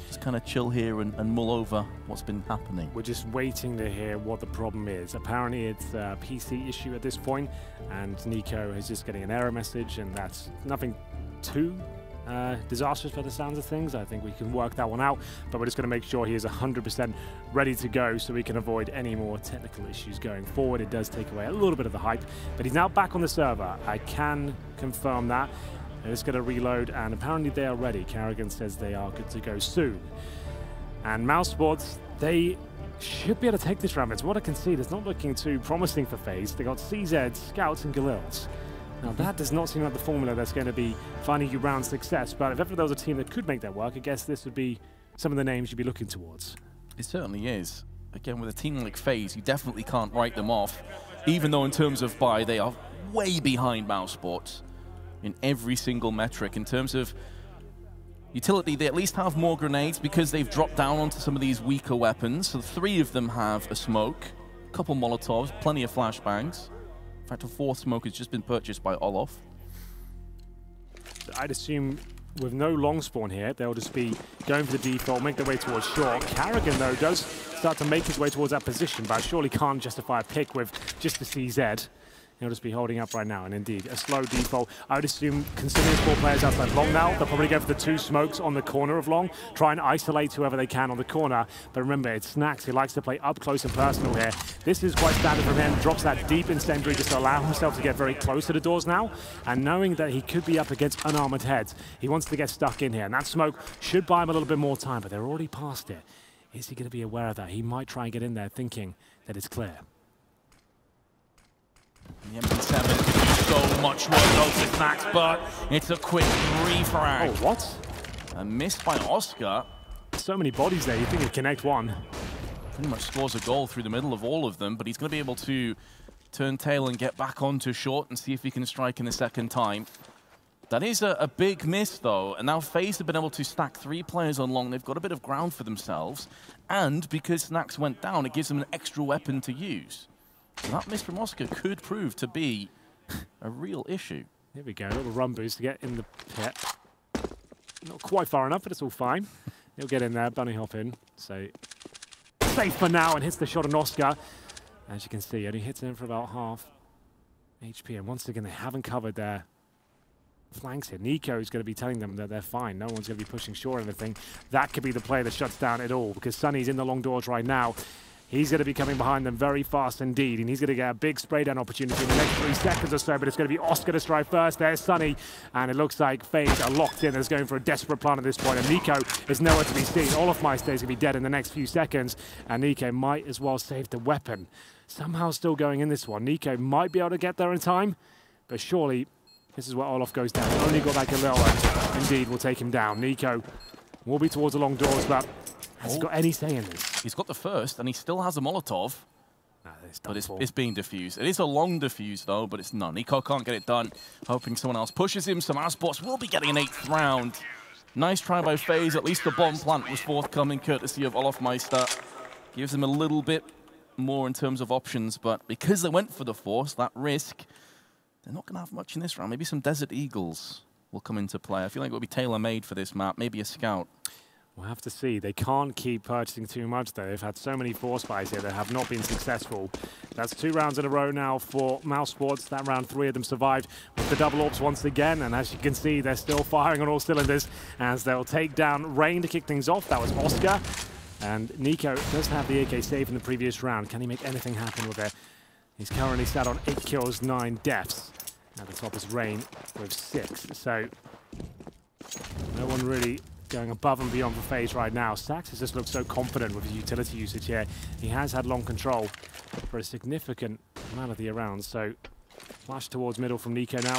just kind of chill here and mull over what's been happening. We're just waiting to hear what the problem is. Apparently it's a PC issue at this point, and Nico is just getting an error message, and that's nothing too disastrous by the sounds of things. I think we can work that one out, but we're just going to make sure he is 100% ready to go so we can avoid any more technical issues going forward. It does take away a little bit of the hype, but he's now back on the server. I can confirm that. They're just going to reload, and apparently they are ready. Carrigan says they are good to go soon. And Mousesports, they should be able to take this round. It's what I can see. It's not looking too promising for FaZe. They got CZ, Scouts, and Galils. Now that does not seem like the formula that's going to be finding you round success, but if ever there was a team that could make that work, I guess this would be some of the names you'd be looking towards. It certainly is. Again, with a team like FaZe, you definitely can't write them off, even though in terms of buy, they are way behind Mousesports in every single metric. In terms of utility, they at least have more grenades because they've dropped down onto some of these weaker weapons. So 3 of them have a smoke, a couple Molotovs, plenty of flashbangs. In fact, a 4th smoke has just been purchased by Olof. I'd assume with no long spawn here, they'll just be going for the default, make their way towards short. Carrigan, though, does start to make his way towards that position, but surely can't justify a pick with just the CZ. He'll just be holding up right now, and indeed, a slow default. I would assume, considering there's 4 players outside long now, they'll probably go for the 2 smokes on the corner of long, try and isolate whoever they can on the corner. But remember, it's Snacks who likes to play up close and personal here. This is quite standard from him. Drops that deep incendiary just to allow himself to get very close to the doors now. And knowing that he could be up against unarmored heads, he wants to get stuck in here. And that smoke should buy him a little bit more time, but they're already past it. Is he going to be aware of that? He might try and get in there thinking that it's clear. The MP7 can do so much work though to Snacks, but it's a quick refrag. Oh, what? A miss by Oscar. So many bodies there, you think he'd connect one. Pretty much scores a goal through the middle of all of them, but he's going to be able to turn tail and get back onto short and see if he can strike in the second time. That is a big miss though, and now FaZe have been able to stack 3 players on long. They've got a bit of ground for themselves, and because Snacks went down, it gives them an extra weapon to use. So that miss from Oscar could prove to be a real issue. Here we go, a little run boost to get in the pit. Not quite far enough, but it's all fine. He'll get in there, bunny hop in. So safe for now, and hits the shot on Oscar. As you can see, only hits him for about half HP. And once again, they haven't covered their flanks here. Nico is going to be telling them that they're fine. No one's going to be pushing short or anything. That could be the play that shuts down it all, because Sunny's in the long doors right now. He's going to be coming behind them very fast indeed, and he's going to get a big spray down opportunity in the next 3 seconds or so, but it's going to be Oscar to strike first. There's Sunny, and it looks like FaZe are locked in. They're going for a desperate plan at this point, and Nico is nowhere to be seen. All of my stays going to be dead in the next few seconds, and Nico might as well save the weapon. Somehow still going in this one. Nico might be able to get there in time, but surely this is where Olof goes down. Only got that Galil, and indeed will take him down. Nico will be towards the long doors, but has he got any say in this? He's got the first, and he still has a Molotov. But it's being diffused. It is a long diffuse, though, but it's none. Nico can't get it done. Hoping someone else pushes him. So Mousesports will be getting an 8th round. Nice try by FaZe. At least the bomb plant was forthcoming, courtesy of Olofmeister. Gives them a little bit more in terms of options, but because they went for the force, that risk, they're not going to have much in this round. Maybe some Desert Eagles will come into play. I feel like it will be tailor-made for this map. Maybe a scout. We'll have to see. They can't keep purchasing too much, though. They've had so many force buys here that have not been successful. That's 2 rounds in a row now for Mousesports. That round 3 of them survived with the double orbs once again. And as you can see, they're still firing on all cylinders as they'll take down Rain to kick things off. That was Oscar. And Nico does have the AK save in the previous round. Can he make anything happen with it? He's currently sat on 8 kills, 9 deaths. At the top is Rain with 6. So no one really going above and beyond for FaZe right now. Sax has just looked so confident with his utility usage here. He has had long control for a significant amount of the rounds. So flash towards middle from Nico now,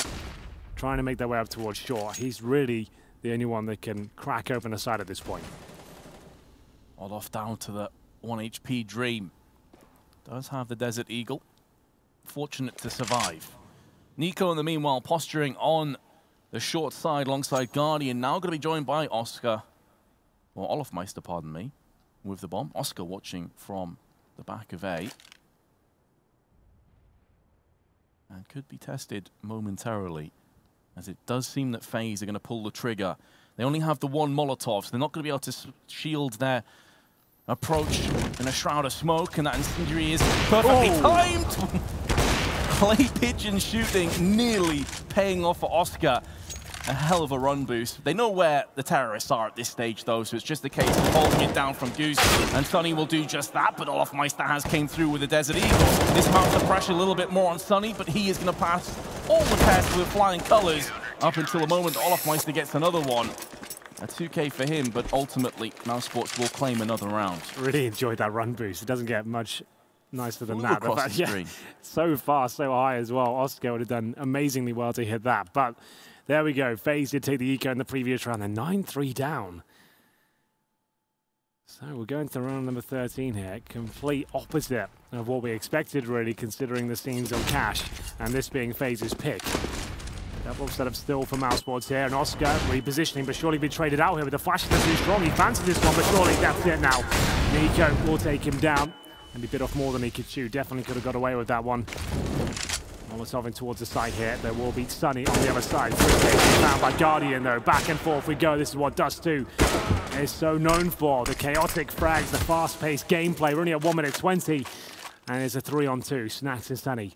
trying to make their way up towards short. He's really the only one that can crack open the side at this point. All off down to the 1 HP Dream. Does have the Desert Eagle. Fortunate to survive. Nico in the meanwhile posturing on the short side alongside Guardian, now going to be joined by Oscar, or Olofmeister, pardon me, with the bomb. Oscar watching from the back of A. And could be tested momentarily, as it does seem that FaZe are going to pull the trigger. They only have the 1 Molotov, so they're not going to be able to shield their approach in a shroud of smoke, and that incendiary is perfectly timed. Clay pigeon shooting nearly paying off for Oscar. A hell of a run boost. They know where the terrorists are at this stage, though, so it's just a case of holding it down from Goose. And Sunny will do just that, but Olofmeister has came through with the Desert Eagle. This mounts the pressure a little bit more on Sunny, but he is going to pass all the tests with flying colors up until the moment Olofmeister gets another one. A 2K for him, but ultimately Mousesports will claim another round. Really enjoyed that run boost. It doesn't get much nicer than that. Across the screen. So far, so high as well. Oscar would have done amazingly well to hit that, but there we go. FaZe did take the eco in the previous round. They're 9-3 down. So we're going to round number 13 here. Complete opposite of what we expected, really, considering the scenes on Cash, and this being FaZe's pick. Double setup still for Mousesports here, and Oscar repositioning, but surely be traded out here with the flash. That's too strong. He fancies this one, but surely that's it now. Nico will take him down, and he bit off more than he could chew. Definitely could have got away with that one. Molotov in towards the side here. There will be Sunny on the other side. Found by Guardian, though. Back and forth we go. This is what Dust 2 is so known for. The chaotic frags, the fast-paced gameplay. We're only at 1 minute 20, and it's a 3-on-2. Snacks and Sunny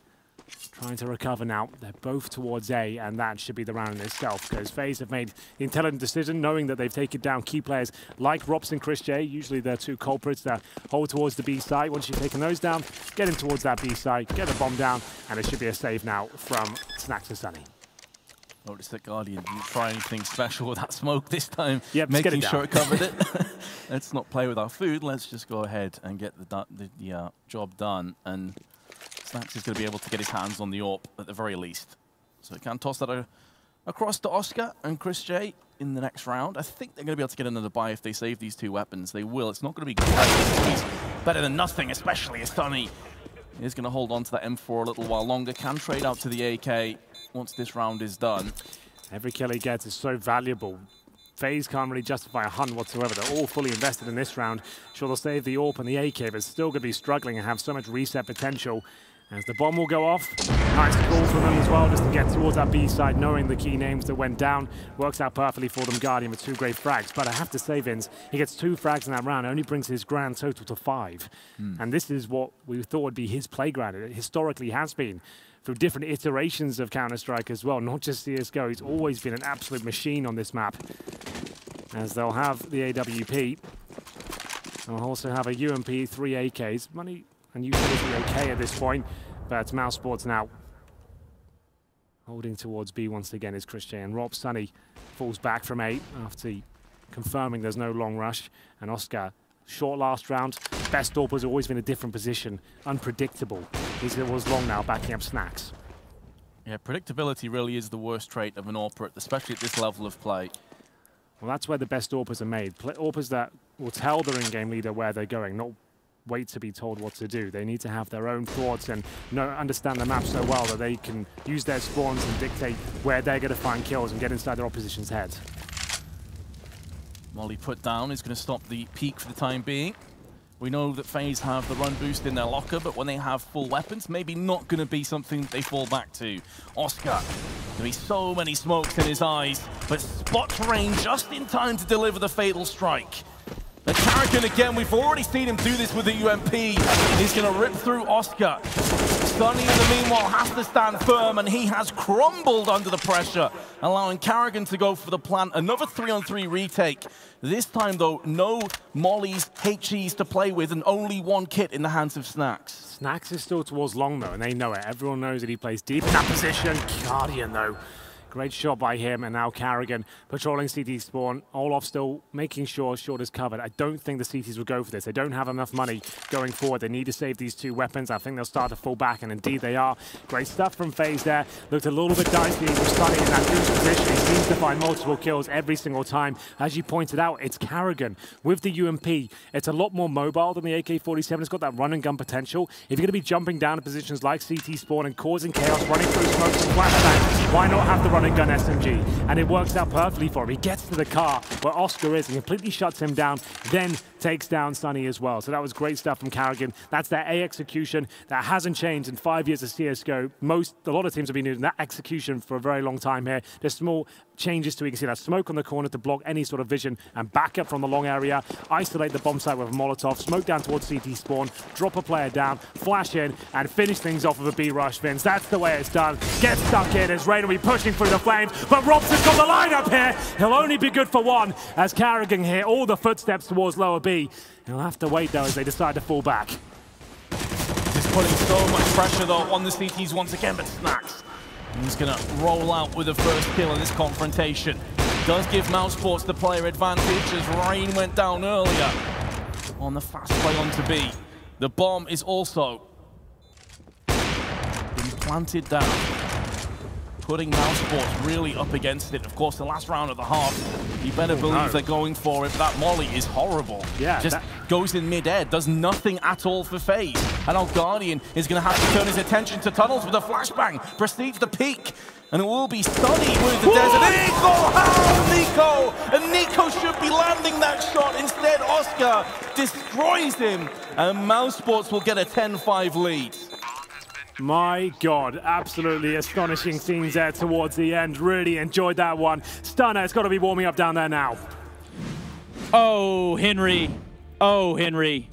trying to recover now. They're both towards A, and that should be the round in itself, because FaZe have made the intelligent decision, knowing that they've taken down key players like Rops and Chris J. Usually they're 2 culprits that hold towards the B side. Once you've taken those down, get him towards that B side, get the bomb down, and it should be a save now from Snacks and Sunny. Notice that Guardian didn't try anything special with that smoke this time, yep, making sure it covered it. Let's not play with our food. Let's just go ahead and get the job done. And Snacks is going to be able to get his hands on the AWP at the very least. So he can toss that across to Oscar and Chris J in the next round. I think they're going to be able to get another buy if they save these 2 weapons. They will. It's not going to be great. Better than nothing, especially as Sunny is going to hold on to that M4 a little while longer. Can trade out to the AK once this round is done. Every kill he gets is so valuable. FaZe can't really justify a hunt whatsoever. They're all fully invested in this round. Sure, they'll save the AWP and the AK, but still going to be struggling and have so much reset potential. As the bomb will go off. Nice call from them as well, just to get towards that B side, knowing the key names that went down. Works out perfectly for them, Guardian, with 2 great frags. But I have to say, Vince, he gets 2 frags in that round, only brings his grand total to 5. And this is what we thought would be his playground. It historically has been, through different iterations of Counter-Strike as well, not just CSGO. He's always been an absolute machine on this map. As they'll have the AWP. They'll also have a UMP, 3 AKs. Money and utility okay at this point, but Mousesports now holding towards B once again is Chris J, and Rob Sunny falls back from A after confirming there's no long rush, and Oscar, short last round. Best AWP has always been a different position, unpredictable. It was long now, backing up Snacks. Yeah, predictability really is the worst trait of an AWPer, especially at this level of play. Well, that's where the best AWPers are made. AWPers that will tell their in-game leader where they're going, not wait to be told what to do. They need to have their own thoughts and understand the map so well that they can use their spawns and dictate where they're going to find kills and get inside their opposition's head. Molly put down is going to stop the peak for the time being. We know that FaZe have the run boost in their locker, but when they have full weapons, maybe not going to be something that they fall back to. Oscar, there'll be so many smokes in his eyes, but spots Rain just in time to deliver the fatal strike. The Carrigan again, we've already seen him do this with the UMP. He's going to rip through Oscar. Sonny, in the meanwhile, has to stand firm, and he has crumbled under the pressure, allowing Carrigan to go for the plant. Another 3-on-3 retake. This time, though, no mollies, HEs to play with, and only one kit in the hands of Snacks. Snacks is still towards long, though, and they know it. Everyone knows that he plays deep in that position. Guardian, though. Great shot by him, and now Carrigan patrolling CT spawn. Olaf still making sure short is covered. I don't think the CTs will go for this. They don't have enough money going forward. They need to save these two weapons. I think they'll start to fall back, and indeed they are. Great stuff from FaZe there. Looked a little bit dicey with Sonny in that neutral position. He seems to find multiple kills every single time. As you pointed out, it's Carrigan with the UMP. It's a lot more mobile than the AK-47. It's got that run and gun potential. If you're going to be jumping down to positions like CT spawn and causing chaos, running through smokes and flashbangs, why not have the run and gun SMG? And it works out perfectly for him. He gets to the car where Oscar is and completely shuts him down, then takes down Sonny as well. So that was great stuff from Carrigan. That's their A execution that hasn't changed in 5 years of CSGO. A lot of teams have been using that execution for a very long time here. There's small changes to it. You can see that smoke on the corner to block any sort of vision and back up from the long area. Isolate the bomb site with a Molotov, smoke down towards CT spawn, drop a player down, flash in, and finish things off with a B rush, Vince. That's the way it's done. Get stuck in as Rain will be pushing through the flames, but Robson's got the lineup here. He'll only be good for one as Carrigan here, all the footsteps towards lower B. He'll have to wait though as they decide to fall back. He's putting so much pressure though on the CTs once again, but Snacks. He's going to roll out with the first kill in this confrontation. Does give Mousesports the player advantage as Rain went down earlier on the fast play onto B. The bomb is also been planted down, putting Mousesports really up against it. Of course, the last round of the half, you better believe they're going for it. That molly is horrible. Yeah, just goes in mid-air, does nothing at all for FaZe. And now Guardian is going to have to turn his attention to tunnels with a flashbang, proceeds the peak, and it will be Sonny with the desert. Nico! And Nico should be landing that shot. Instead, Oscar destroys him, and Mousesports will get a 10-5 lead. My God, absolutely astonishing scenes there towards the end. Really enjoyed that one. Stunner, it's got to be warming up down there now. Oh, Henry. Oh, Henry.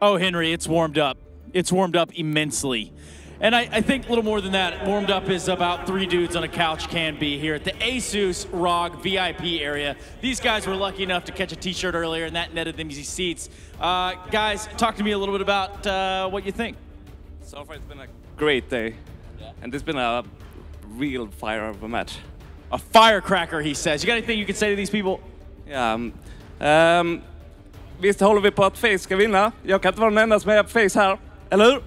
Oh, Henry, it's warmed up. It's warmed up immensely. And I think a little more than that, warmed up is about 3 dudes on a couch can be here at the Asus ROG VIP area. These guys were lucky enough to catch a t-shirt earlier, and that netted them easy seats. Guys, talk to me a little bit about what you think. So far, it's been a great day, and it's been a real fire of a match. A firecracker, he says. You got anything you can say to these people? Ja, visst håller vi på att FaZe ska vinna. Jag kan inte vara den enda som är på FaZe här, eller hur?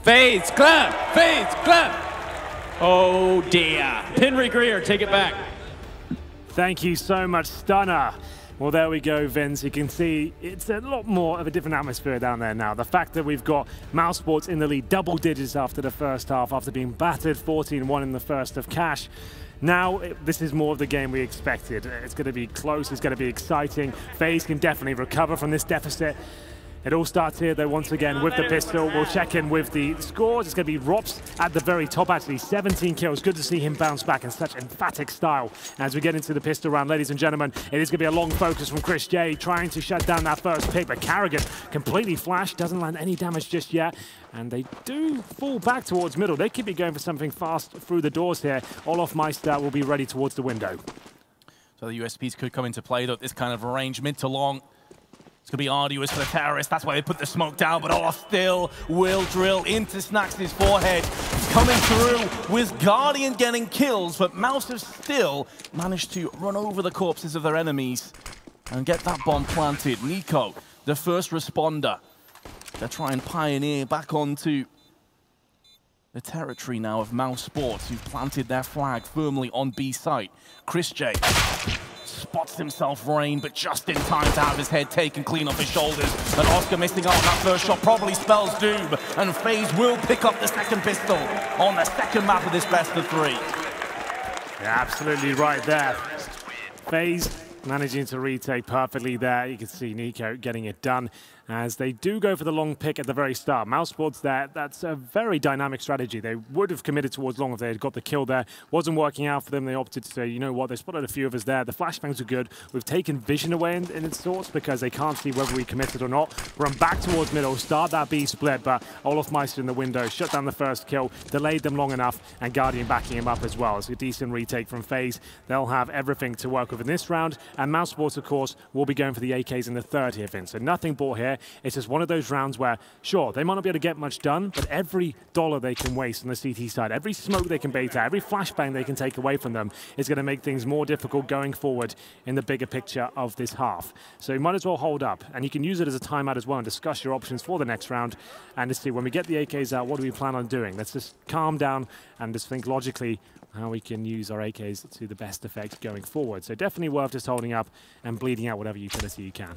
FaZe clap! FaZe clap! Oh dear. Henry Greer, take it back. Thank you so much, Stunner. Well, there we go, Vince. You can see it's a lot more of a different atmosphere down there now. The fact that we've got Mousesports in the lead, double digits after the first half, after being battered 14-1 in the first of Cash. Now, this is more of the game we expected. It's going to be close, it's going to be exciting. FaZe can definitely recover from this deficit. It all starts here, though, once again, with the pistol. We'll check in with the scores. It's going to be Rops at the very top, actually. 17 kills. Good to see him bounce back in such emphatic style as we get into the pistol round. Ladies and gentlemen, it is going to be a long focus from Chris J, trying to shut down that first pick, but Carrigan completely flashed, doesn't land any damage just yet, and they do fall back towards middle. They could be going for something fast through the doors here. Olaf Meister will be ready towards the window. So the USPs could come into play, though, this kind of range, mid to long. It's going to be arduous for the terrorists. That's why they put the smoke down, but Olaf still will drill into Snacks' forehead. Coming through with Guardian getting kills, but Mouse have still managed to run over the corpses of their enemies and get that bomb planted. Nico, the first responder, to try and pioneer back onto the territory now of Mousesports, who've planted their flag firmly on B site. Chris J spots himself Rain, but just in time to have his head taken clean off his shoulders. And Oscar missing out on that first shot probably spells doom. And FaZe will pick up the second pistol on the second map of this best of 3. Yeah, absolutely right there. FaZe managing to retake perfectly there. You can see Nico getting it done. as they do go for the long pick at the very start. Mousesports there, that's a very dynamic strategy. They would have committed towards long if they had got the kill there. Wasn't working out for them. They opted to say, you know what, they spotted a few of us there. The flashbangs are good. We've taken vision away in its sorts because they can't see whether we committed or not. Run back towards middle, start that B split, but Olofmeister in the window, shut down the first kill, delayed them long enough, and Guardian backing him up as well. It's a decent retake from FaZe. They'll have everything to work with in this round, and Mousesports, of course, will be going for the AKs in the third here, Vince. So nothing bought here. It's just one of those rounds where, sure, they might not be able to get much done, but every dollar they can waste on the CT side, every smoke they can bait out, every flashbang they can take away from them is going to make things more difficult going forward in the bigger picture of this half. So you might as well hold up, and you can use it as a timeout as well and discuss your options for the next round and to see when we get the AKs out, what do we plan on doing? Let's just calm down and just think logically how we can use our AKs to the best effect going forward. So definitely worth just holding up and bleeding out whatever utility you can.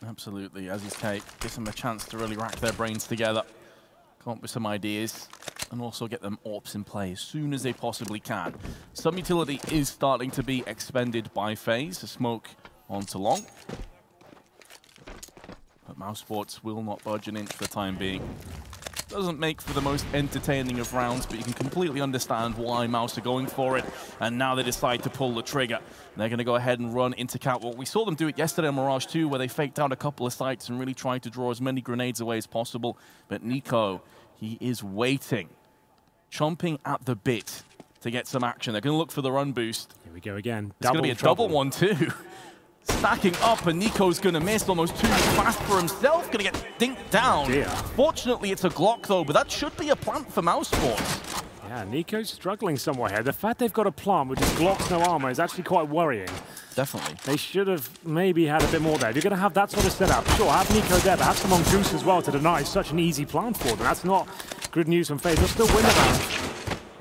Absolutely, as his take, gives them a chance to really rack their brains together, come up with some ideas, and also get them AWPs in play as soon as they possibly can. Some utility is starting to be expended by FaZe, a smoke onto long. But Mousesports will not budge an inch for the time being. Doesn't make for the most entertaining of rounds, but you can completely understand why Mouse are going for it. And now they decide to pull the trigger. They're going to go ahead and run into Catwalk. We saw them do it yesterday on Mirage 2, where they faked out a couple of sites and really tried to draw as many grenades away as possible. But Nico, he is waiting, chomping at the bit to get some action. They're going to look for the run boost. Here we go again. It's going to be a double one, too. Stacking up, and Nico's going to miss almost too fast for himself. Going to get dinked down. Dear. Fortunately, it's a Glock, though, but that should be a plant for Mousesports. Yeah, Nico's struggling somewhat here. The fact they've got a plant with just Glocks, no armor, is actually quite worrying. Definitely. They should have maybe had a bit more there. If you're going to have that sort of setup, sure, have Nico there, but have some on Goose as well to deny such an easy plant for them. That's not good news from FaZe. They'll still win the round.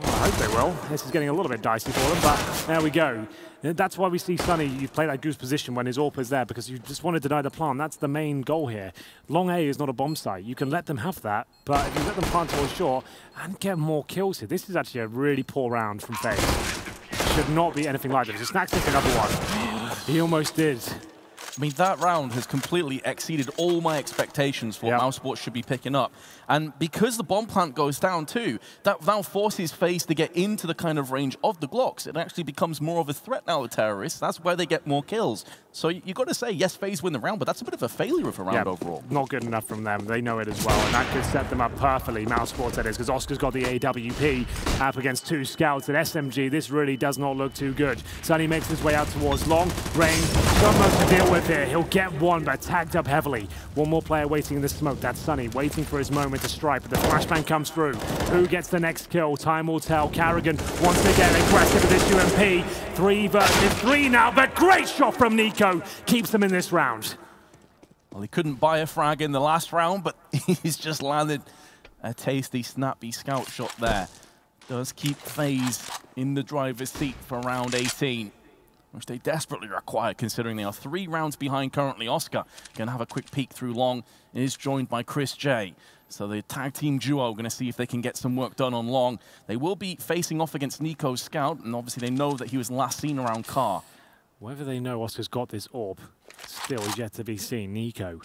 Well, I hope they will. This is getting a little bit dicey for them, but there we go. That's why we see Sunny, you play that Goose position when his AWP is there, because you just want to deny the plant. That's the main goal here. Long A is not a bomb site. You can let them have that, but if you let them plant towards shore and get more kills here, this is actually a really poor round from FaZe. Should not be anything like this. Snack's taking another one. He almost did. I mean, that round has completely exceeded all my expectations for what Mousesports should be picking up. And because the bomb plant goes down too, that now forces FaZe to get into the kind of range of the Glocks. It actually becomes more of a threat now to terrorists. That's where they get more kills. So you've got to say, yes, FaZe win the round, but that's a bit of a failure of a round overall. Not good enough from them. They know it as well, and that could set them up perfectly. Mousesports, that is, because Oscar's got the AWP up against two scouts at SMG. This really does not look too good. Sunny makes his way out towards long range. Not much to deal with here. He'll get one, but tagged up heavily. One more player waiting in the smoke. That's Sunny, waiting for his moment to strike, but the flashbang comes through. Who gets the next kill? Time will tell. Carrigan wants to get aggressive with this UMP. 3 versus 3 now, but great shot from Nico. Keeps them in this round. Well, he couldn't buy a frag in the last round, but he's just landed a tasty, snappy scout shot there. Does keep FaZe in the driver's seat for round 18. Which they desperately require, considering they are 3 rounds behind currently. Oscar going to have a quick peek through long, is joined by Chris J. So the tag team duo going to see if they can get some work done on long. They will be facing off against Nico's scout, and obviously they know that he was last seen around car. Whether they know Oscar's got this AWP still is yet to be seen. Nico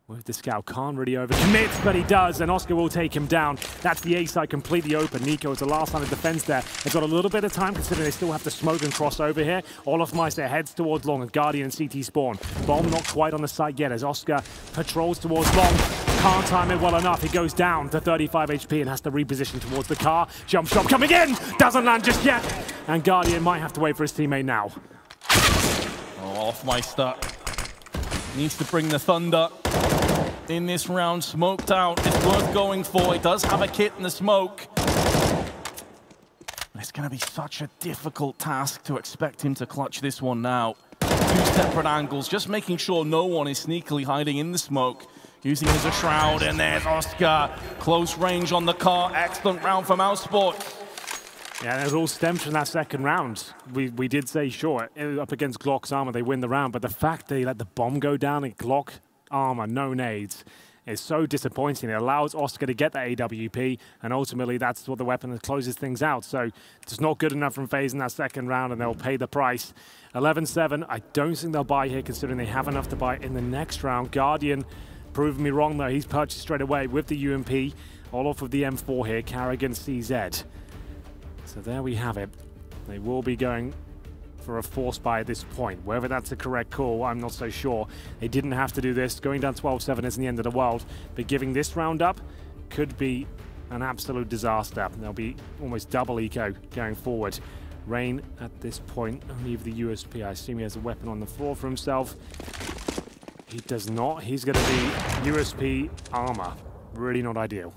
with the scout can't really overcommit, but he does, and Oscar will take him down. That's the A side completely open. Nico is the last line of defense there. They've got a little bit of time, considering they still have to smoke and cross over here. Olofmeister heads towards long, and Guardian and CT spawn. Bomb not quite on the site yet, as Oscar patrols towards long. Can't time it well enough. He goes down to 35 HP and has to reposition towards the car. Jump shot coming in! Doesn't land just yet! And Guardian might have to wait for his teammate now. Oh, Olofmeister needs to bring the thunder. In this round, smoked out. It's worth going for. He does have a kit in the smoke. It's going to be such a difficult task to expect him to clutch this one now. 2 separate angles, just making sure no one is sneakily hiding in the smoke. Using it as a shroud, and there's Oscar. Close range on the car. Excellent round for Mousesports. Yeah, it all stems from that second round. We did say, sure, up against Glock's armor, they win the round, but the fact they let the bomb go down and Glock armor, no nades, is so disappointing. It allows Oscar to get that AWP, and ultimately that's what the weapon that closes things out. So it's not good enough from FaZe in that second round, and they'll pay the price. 11-7, I don't think they'll buy here, considering they have enough to buy in the next round. Guardian proving me wrong, though. He's purchased straight away with the UMP. All off of the M4 here, Carrigan CZ. So there we have it. They will be going for a force buy at this point. Whether that's the correct call, I'm not so sure. They didn't have to do this. Going down 12-7 isn't the end of the world, but giving this round up could be an absolute disaster. There'll be almost double eco going forward. Rain at this point, only with the USP. I assume he has a weapon on the floor for himself. He does not. He's going to be USP armor. Really not ideal.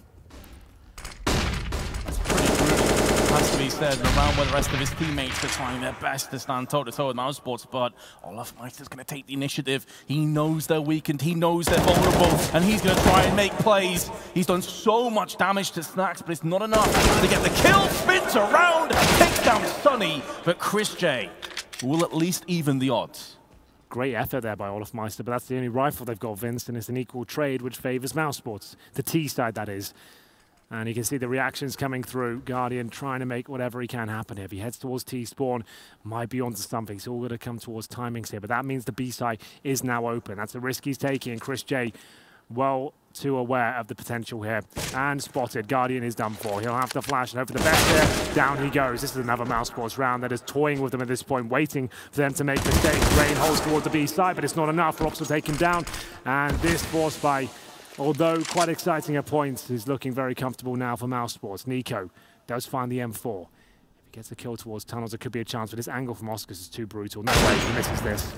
Has to be said, around where the rest of his teammates are trying their best to stand toe-to-toe with Mousesports, but Olofmeister's going to take the initiative. He knows they're weakened, he knows they're vulnerable, and he's going to try and make plays. He's done so much damage to Snacks, but it's not enough to get the kill. Spins around, takes down Sunny, but Chris J will at least even the odds. Great effort there by Olofmeister, but that's the only rifle they've got, Vince, and it's an equal trade, which favors Mousesports. The T side, that is. And you can see the reactions coming through. Guardian trying to make whatever he can happen here. If he heads towards T-spawn, might be onto something. It's all going to come towards timings here. But that means the B side is now open. That's the risk he's taking. And Chris J, well too aware of the potential here. And spotted. Guardian is done for. He'll have to flash and hope for the best here. Down he goes. This is another Mousesports round that is toying with them at this point, waiting for them to make mistakes. Rain holds towards the B side, but it's not enough. Rops will take him down. And this force by, although quite exciting at points, is looking very comfortable now for Mousesports. Nico does find the M4. If he gets a kill towards tunnels, it could be a chance, but this angle from Oscars is too brutal. No way he misses this.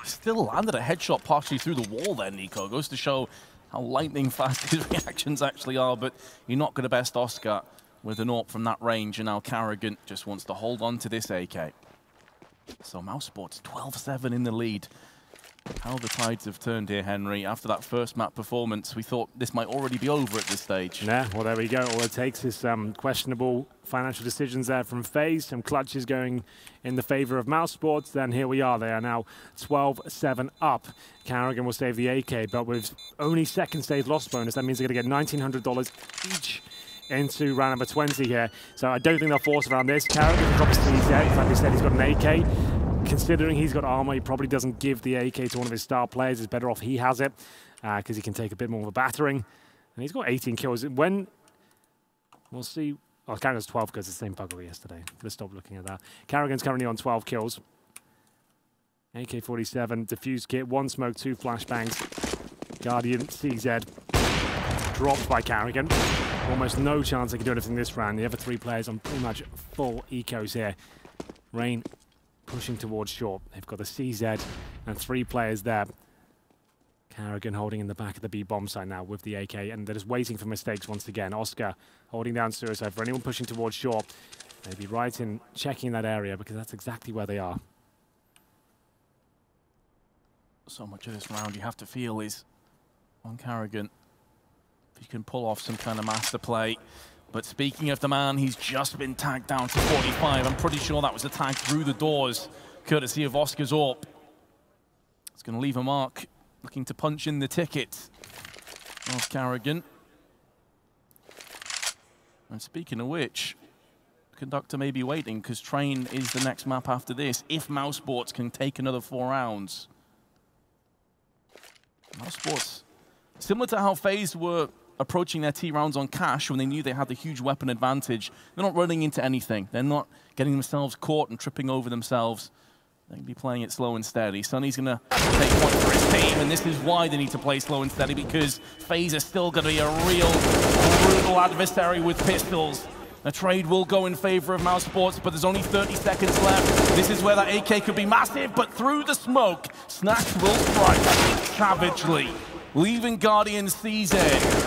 Still landed a headshot partially through the wall there, Nico. Goes to show how lightning fast his reactions actually are, but you're not going to best Oscar with an AWP from that range, and now Carrigan just wants to hold on to this AK. So Mousesports 12-7 in the lead. How the tides have turned here, Henry. After that first map performance, we thought this might already be over at this stage. Yeah, well, there we go. All it takes is some questionable financial decisions there from FaZe, some clutches going in the favor of Mousesports. Then here we are. They are now 12-7 up. Carrigan will save the AK, but with only second save loss bonus, that means they're going to get $1,900 each into round number 20 here. So I don't think they'll force around this. Carrigan drops CZ. Like I said, he's got an AK. Considering he's got armor, he probably doesn't give the AK to one of his star players. It's better off he has it, because he can take a bit more of a battering. And he's got 18 kills. When we'll see. Oh, Carrigan's 12 because it's the same buggery yesterday. Let's stop looking at that. Carrigan's currently on 12 kills. AK-47, defuse kit, 1 smoke, 2 flashbangs. Guardian, CZ, dropped by Carrigan. Almost no chance they can do anything this round. The other 3 players on pretty much full ecos here. Rain pushing towards short. They've got the CZ and 3 players there. Carrigan holding in the back of the B bomb site now with the AK, and they're just waiting for mistakes once again. Oscar holding down suicide. For anyone pushing towards short, they'd be right in checking that area, because that's exactly where they are. So much of this round you have to feel is on Carrigan. If he can pull off some kind of master play. But speaking of the man, he's just been tagged down to 45. I'm pretty sure that was a tag through the doors, courtesy of Oscar's AWP. It's going to leave a mark, looking to punch in the ticket of Carrigan. And speaking of which, the conductor may be waiting, because Train is the next map after this, if Mousesports can take another 4 rounds. Mousesports, similar to how FaZe were approaching their T rounds on cash when they knew they had the huge weapon advantage. They're not running into anything. They're not getting themselves caught and tripping over themselves. They can be playing it slow and steady. Sunny's going to take one for his team, and this is why they need to play slow and steady, because FaZe is still going to be a real brutal adversary with pistols. A trade will go in favor of Mousesports, but there's only 30 seconds left. This is where that AK could be massive, but through the smoke, Snacks will strike savagely, leaving Guardian CZ.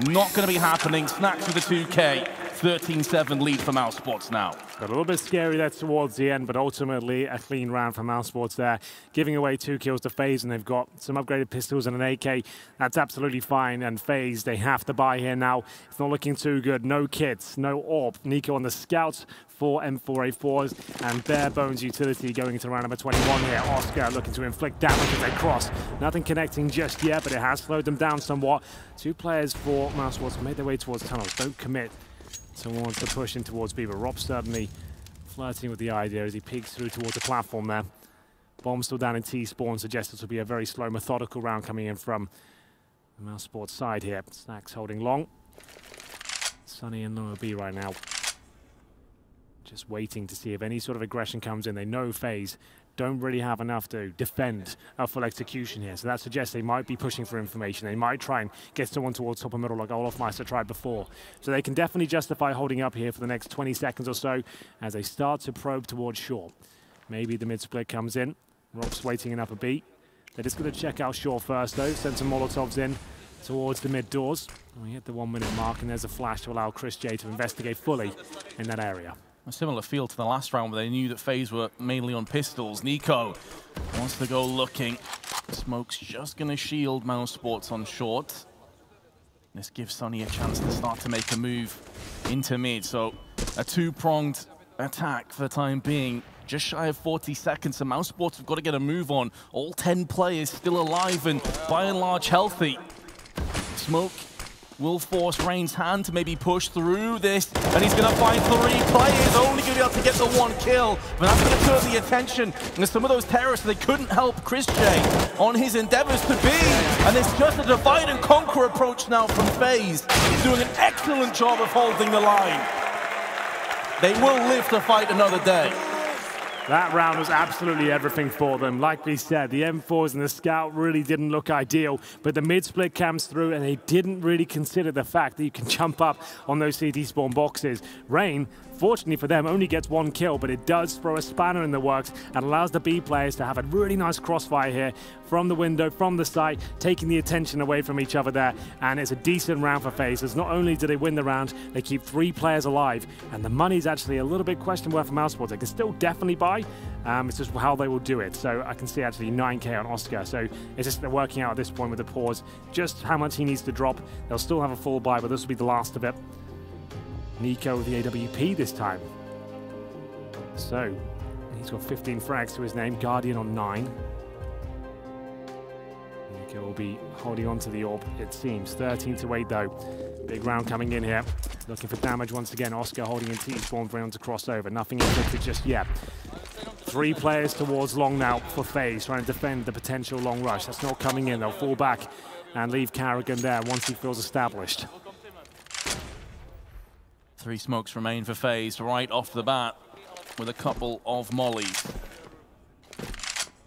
Not going to be happening. Snacks with a 2K. 13-7 lead for Mousesports now. Got a little bit scary there towards the end, but ultimately a clean round for Mousesports there, giving away 2 kills to FaZe, and they've got some upgraded pistols and an AK. That's absolutely fine, and FaZe, they have to buy here now. It's not looking too good. No kits, no AWP. Nico on the scouts for M4A4s, and bare bones utility going into round number 21 here. Oscar looking to inflict damage as they cross. Nothing connecting just yet, but it has slowed them down somewhat. 2 players for Mousesports made their way towards tunnels. Don't commit towards the push in towards B, but Rob certainly flirting with the idea as he peeks through towards the platform there. Bomb still down in T-spawn suggests this will be a very slow, methodical round coming in from the Mousesports side here. Snacks holding long. Sunny in lower B right now. Just waiting to see if any sort of aggression comes in. They know FaZe don't really have enough to defend a full execution here. So that suggests they might be pushing for information. They might try and get someone towards top of middle like Olofmeister tried before. So they can definitely justify holding up here for the next 20 seconds or so as they start to probe towards shore. Maybe the mid-split comes in. Rob's waiting in upper B. They're just going to check out shore first though. Send some Molotovs in towards the mid doors. We hit the 1 minute mark and there's a flash to allow Chris J to investigate fully in that area. A similar feel to the last round where they knew that FaZe were mainly on pistols. Nico wants to go looking. Smoke's just going to shield Mousesports on short. This gives Sonny a chance to start to make a move into mid. So a 2-pronged attack for the time being. Just shy of 40 seconds, so Mousesports have got to get a move on. All 10 players still alive and by and large healthy. Smoke will force Rain's hand to maybe push through this, and he's going to find 3 players, only going to be able to get the 1 kill. But that's going to turn the attention, and some of those terrorists, they couldn't help Chris J on his endeavors to be. And it's just a divide and conquer approach now from FaZe. He's doing an excellent job of holding the line. They will live to fight another day. That round was absolutely everything for them. Like we said, the M4s and the Scout really didn't look ideal, but the mid-split comes through and they didn't really consider the fact that you can jump up on those CT spawn boxes. Rain, fortunately for them, only gets 1 kill, but it does throw a spanner in the works and allows the B players to have a really nice crossfire here from the window, from the site, taking the attention away from each other there, and it's a decent round for FaZe, as not only do they win the round, they keep 3 players alive, and the money's actually a little bit questionable for Mousesports. They can still definitely buy, it's just how they will do it. So I can see actually 9K on Oscar, so it's just they're working out at this point with the pause just how much he needs to drop. They'll still have a full buy, but this will be the last of it. Nico with the AWP this time. So, he's got 15 frags to his name, Guardian on 9. Nico will be holding on to the AWP, it seems. 13-8 though. Big round coming in here. Looking for damage once again. Oscar holding in T-spawn for him to cross over. Nothing inflicted just yet. 3 players towards long now for FaZe, trying to defend the potential long rush. That's not coming in. They'll fall back and leave Carrigan there once he feels established. 3 smokes remain for FaZe right off the bat with a couple of mollies.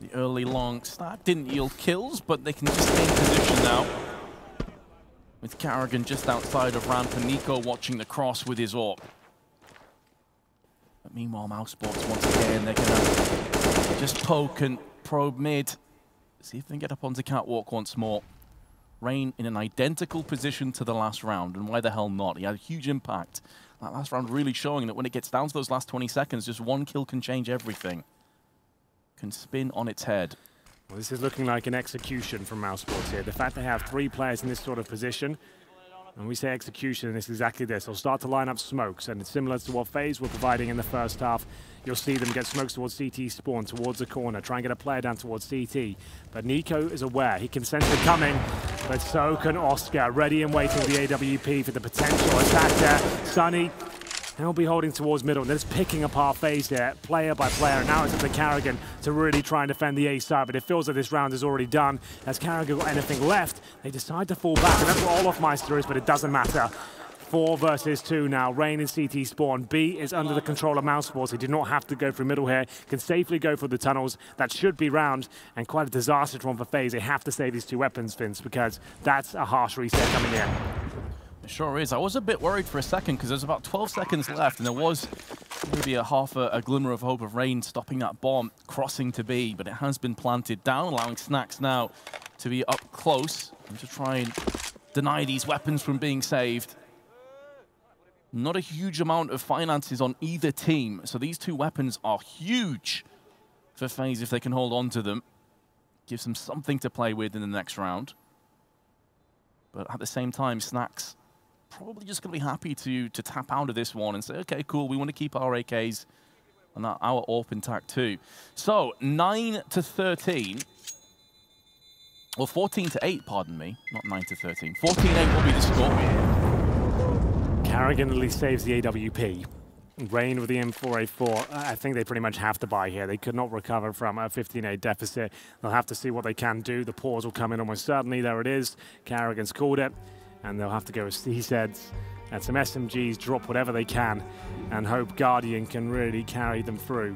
The early long start didn't yield kills, but they can just stay in position now. With Carrigan just outside of ramp and Nico watching the cross with his AWP. But meanwhile, Mousesports once again, they're gonna just poke and probe mid. See if they can get up onto catwalk once more. Rain in an identical position to the last round, and why the hell not? He had a huge impact. That last round really showing that when it gets down to those last 20 seconds, just 1 kill can change everything. Can spin on its head. Well, this is looking like an execution from Mousesports here. The fact they have 3 players in this sort of position, when we say execution, it's exactly this. They'll start to line up smokes, and it's similar to what FaZe were providing in the first half. You'll see them get smokes towards CT spawn, towards the corner, try and get a player down towards CT. But Nico is aware. He can sense it coming, but so can Oscar. Ready and waiting with the AWP for the potential attack there. Sunny, he'll be holding towards middle. They're just picking apart FaZe there, player by player. And now it's up to Carrigan to really try and defend the A side, but it feels like this round is already done. Has Carrigan got anything left? They decide to fall back, and that's what Olofmeister is, but it doesn't matter. 4 versus 2 now. Rain and CT spawn. B is under the control of Mousesports. He did not have to go through middle here. Can safely go for the tunnels. That should be round, and quite a disastrous one for FaZe. They have to save these 2 weapons, Vince, because that's a harsh reset coming in. It sure is. I was a bit worried for a second because there's about 12 seconds left, and there was maybe a glimmer of hope of Rain stopping that bomb, crossing to B, but it has been planted down, allowing Snacks now to be up close and to try and deny these weapons from being saved. Not a huge amount of finances on either team, so these two weapons are huge for FaZe if they can hold on to them. Gives them something to play with in the next round. But at the same time, Snacks probably just going to be happy to tap out of this one and say, okay, cool, we want to keep our AKs and our AWP intact too. So 9-13, or 14-8, pardon me, not 9-13. 14-8 will be the score. Carrigan at least saves the AWP. Rain with the M4A4, I think they pretty much have to buy here. They could not recover from a 15-8 deficit. They'll have to see what they can do. The pause will come in almost certainly. There it is. Carrigan's called it. And they'll have to go, as he said, and some SMGs, drop whatever they can, and hope Guardian can really carry them through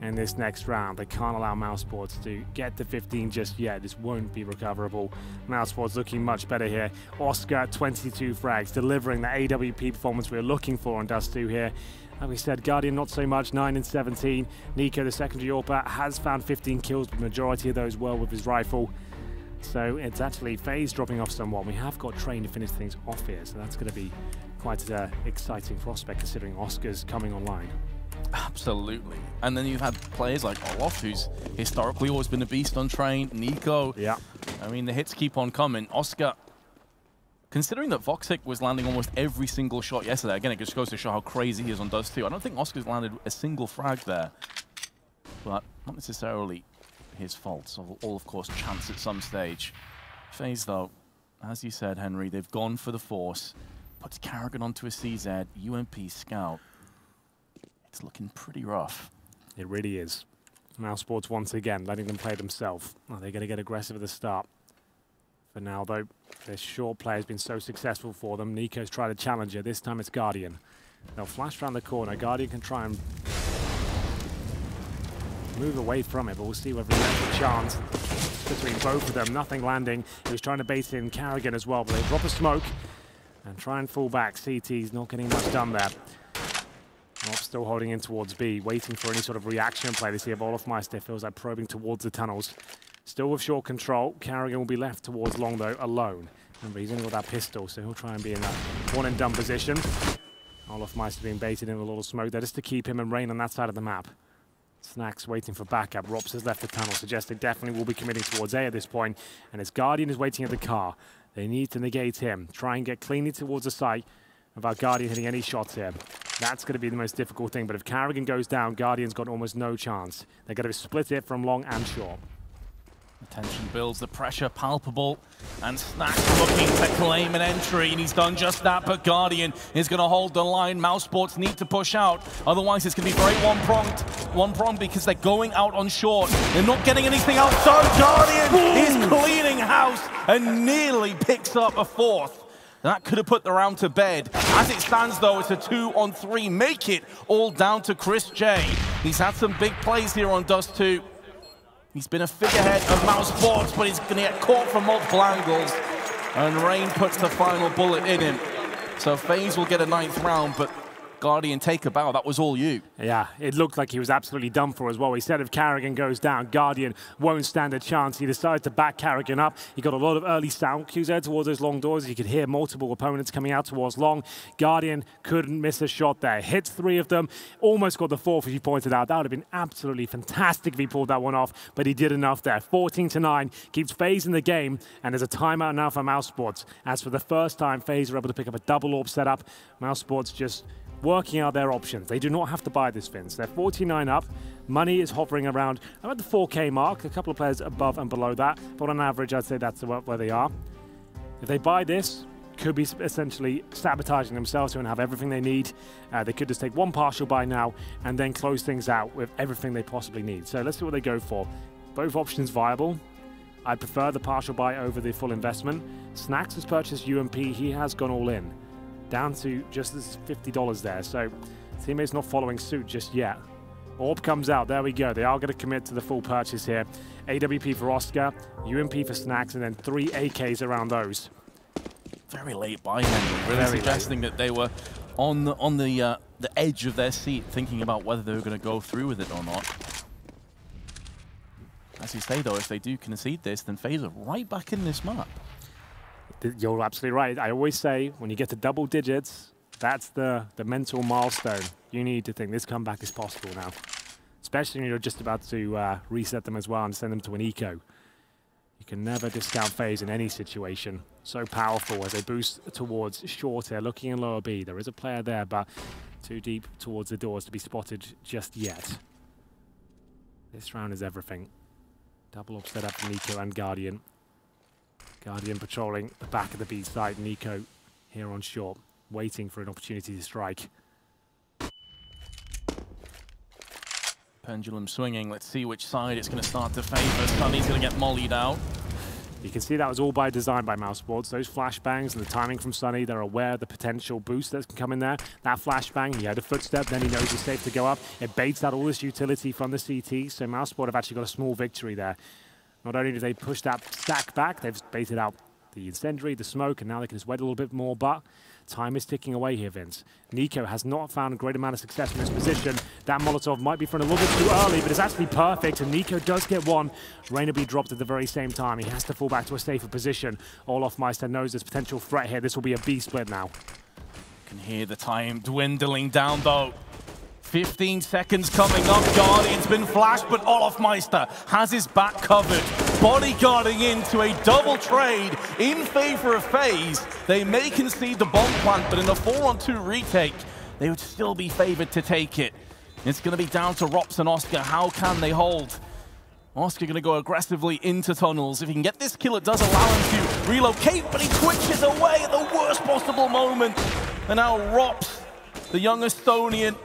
in this next round. They can't allow Mousesports to get to 15 just yet. This won't be recoverable. Mousesports looking much better here. Oscar, 22 frags, delivering the AWP performance we're looking for on Dust 2 here. Like we said, Guardian not so much, 9-17. Nico, the secondary AWPer, has found 15 kills, but the majority of those were with his rifle. So it's actually FaZe dropping off somewhat. We have got Train to finish things off here, so that's going to be quite an exciting prospect considering Oscar's coming online. Absolutely. And then you've had players like Olof, who's historically always been a beast on Train. Nico. Yeah. I mean, the hits keep on coming. Oscar, considering that Voxic was landing almost every single shot yesterday, again, it just goes to show how crazy he is on Dust 2. I don't think Oscar's landed a single frag there, but not necessarily his fault. So all, of course, chance at some stage. FaZe, though, as you said, Henry, they've gone for the Force. Puts Carrigan onto a CZ, UMP Scout. It's looking pretty rough. It really is. Mousesports once again letting them play themselves. Oh, they're going to get aggressive at the start. For now, though, their short play has been so successful for them. Nico's tried a challenger. This time it's Guardian. They'll flash around the corner. Guardian can try and move away from it, but we'll see whether there's a chance between both of them. Nothing landing. He was trying to bait in Carrigan as well, but they drop a smoke and try and fall back. CT's not getting much done there. Not still holding in towards B, waiting for any sort of reaction play. They see a Olofmeister, feels like probing towards the tunnels. Still with short control. Carrigan will be left towards long, though, alone. Remember, he's only got that pistol, so he'll try and be in that one-and-done position. Olofmeister being baited in with a little smoke there just to keep him and Rain on that side of the map. Snacks waiting for backup. Rops has left the tunnel, suggesting definitely will be committing towards A at this point. And as Guardian is waiting at the car, they need to negate him. Try and get cleanly towards the site without Guardian hitting any shots here. That's going to be the most difficult thing. But if Carrigan goes down, Guardian's got almost no chance. They're going to split it from long and short. The tension builds, the pressure palpable, and Snacks looking to claim an entry, and he's done just that, but Guardian is going to hold the line. Mousesports need to push out, otherwise it's going to be very one-pronged because they're going out on short. They're not getting anything else done. Guardian is cleaning house and nearly picks up a fourth. That could have put the round to bed. As it stands, though, it's a 2-on-3. Make it all down to Chris J. He's had some big plays here on Dust 2. He's been a figurehead of Mousesports, but he's going to get caught from multiple angles. And Rain puts the final bullet in him. So FaZe will get a 9th round, but Guardian, take a bow. That was all you. Yeah, it looked like he was absolutely done for as well. He said if Carrigan goes down, Guardian won't stand a chance. He decided to back Carrigan up. He got a lot of early sound cues there towards those long doors. You could hear multiple opponents coming out towards long. Guardian couldn't miss a shot there. Hits 3 of them. Almost got the 4th, as you pointed out. That would have been absolutely fantastic if he pulled that one off, but he did enough there. 14-9, keeps FaZe in the game, and there's a timeout now for Mousesports. As for the first time, FaZe were able to pick up a double AWP setup. Mousesports just working out their options. They do not have to buy this, Vince. They're 49 up. Money is hovering around about the 4K mark. A couple of players above and below that. But on average, I'd say that's where they are. If they buy this, could be essentially sabotaging themselves to have everything they need. They could just take one partial buy now and then close things out with everything they possibly need. So let's see what they go for. Both options viable. I'd prefer the partial buy over the full investment. Snacks has purchased UMP. He has gone all in. Down to just this $50 there, so teammates not following suit just yet. Orb comes out, there we go. They are going to commit to the full purchase here. AWP for Oscar, UMP for Snacks, and then 3 AKs around those. Very late buy, Henry. Really suggesting that they were on the edge of their seat, thinking about whether they were going to go through with it or not. As you say, though, if they do concede this, then FaZe are right back in this map. You're absolutely right. I always say, when you get to double digits, That's the mental milestone. You need to think this comeback is possible now. Especially when you're just about to reset them as well and send them to an eco. You can never discount FaZe in any situation. So powerful as they boost towards short here, looking in lower B. There is a player there, but too deep towards the doors to be spotted just yet. This round is everything. Double up set up for Nico and Guardian. Guardian patrolling the back of the B site. Nico here on short, waiting for an opportunity to strike. Pendulum swinging. Let's see which side it's going to start to favor. Sunny's going to get mollied out. You can see that was all by design by Mousesports. Those flashbangs and the timing from Sunny, they're aware of the potential boost that can come in there. That flashbang, he had a footstep, then he knows it's safe to go up. It baits out all this utility from the CT, so Mousesports have actually got a small victory there. Not only do they push that stack back, they've baited out the incendiary, the smoke, and now they can just wait a little bit more, but time is ticking away here, Vince. Nico has not found a great amount of success in this position. That Molotov might be thrown a little bit too early, but it's actually perfect, and Nico does get one. Rainer be dropped at the very same time. He has to fall back to a safer position. Olofmeister knows there's potential threat here. This will be a B split now. You can hear the time dwindling down, though. 15 seconds coming up. Guardian's been flashed, but Olofmeister has his back covered. Bodyguarding into a double trade in favor of FaZe. They may concede the bomb plant, but in a 4-on-2 retake, they would still be favored to take it. It's going to be down to Rops and Oscar. How can they hold? Oscar going to go aggressively into tunnels. If he can get this kill, it does allow him to relocate, but he twitches away at the worst possible moment. And now Rops, the young Estonian,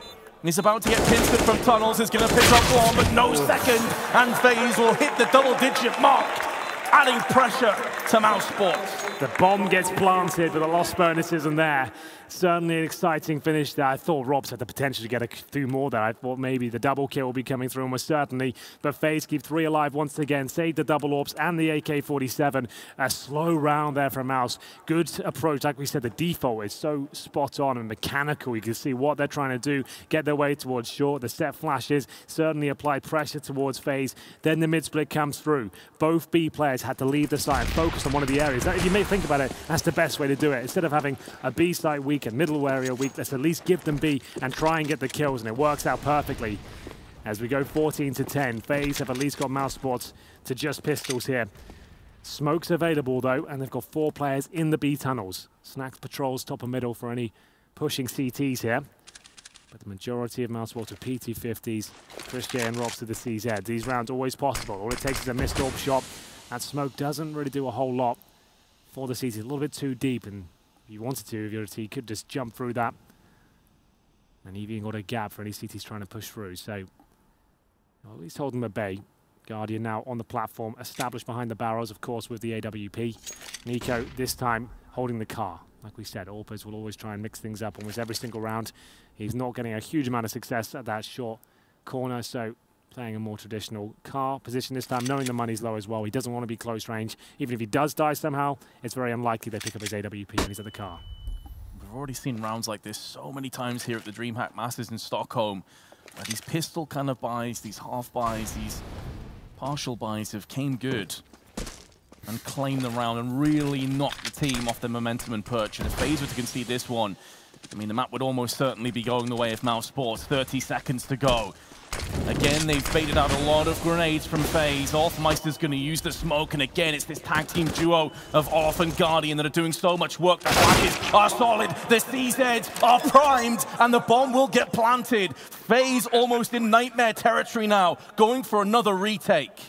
he's about to get pincered from tunnels, is going to pick up one, but no second, and FaZe will hit the double-digit mark, adding pressure to Mousesports. The bomb gets planted, but the lost bonus isn't there. Certainly an exciting finish there. I thought Robs had the potential to get a few more there. I thought maybe the double kill will be coming through, almost certainly. But FaZe keep 3 alive once again. Save the double orbs and the AK-47. A slow round there from Mouse. Good approach. Like we said, the default is so spot on and mechanical. You can see what they're trying to do. Get their way towards short. The set flashes certainly applied pressure towards FaZe. Then the mid-split comes through. Both B players had to leave the site and focus on one of the areas. If you may think about it, that's the best way to do it. Instead of having a B site weak and middle area weak, let's at least give them B and try and get the kills, and it works out perfectly. As we go 14-10, FaZe have at least got Mousesports to just pistols here. Smoke's available though, and they've got 4 players in the B tunnels. Snacks patrols top and middle for any pushing CTs here. But the majority of Mousesports are PT50s, Chris J and Robs to the CZ. These rounds always possible. All it takes is a missed orb shot. That smoke doesn't really do a whole lot for the CT. A little bit too deep, and if you wanted to, if you're a T, you could just jump through that. And even got a gap for any CTs trying to push through. So, well, at least hold them at bay. Guardian now on the platform, established behind the barrels, of course, with the AWP. Nico, this time, holding the car. Like we said, Orpers will always try and mix things up almost every single round. He's not getting a huge amount of success at that short corner, so playing a more traditional car position this time, knowing the money's low as well. He doesn't want to be close range. Even if he does die somehow, it's very unlikely they pick up his AWP and he's at the car. We've already seen rounds like this so many times here at the DreamHack Masters in Stockholm, where these pistol kind of buys, these half buys, these partial buys have came good and claimed the round and really knocked the team off their momentum and perch. And if FaZe were to concede this one, I mean, the map would almost certainly be going the way of Mousesports. 30 seconds to go. Again, they've baited out a lot of grenades from FaZe. Olofmeister's going to use the smoke, and again, it's this tag team duo of Olof and Guardian that are doing so much work. The flashes are solid, the CZs are primed, and the bomb will get planted. FaZe almost in nightmare territory now, going for another retake.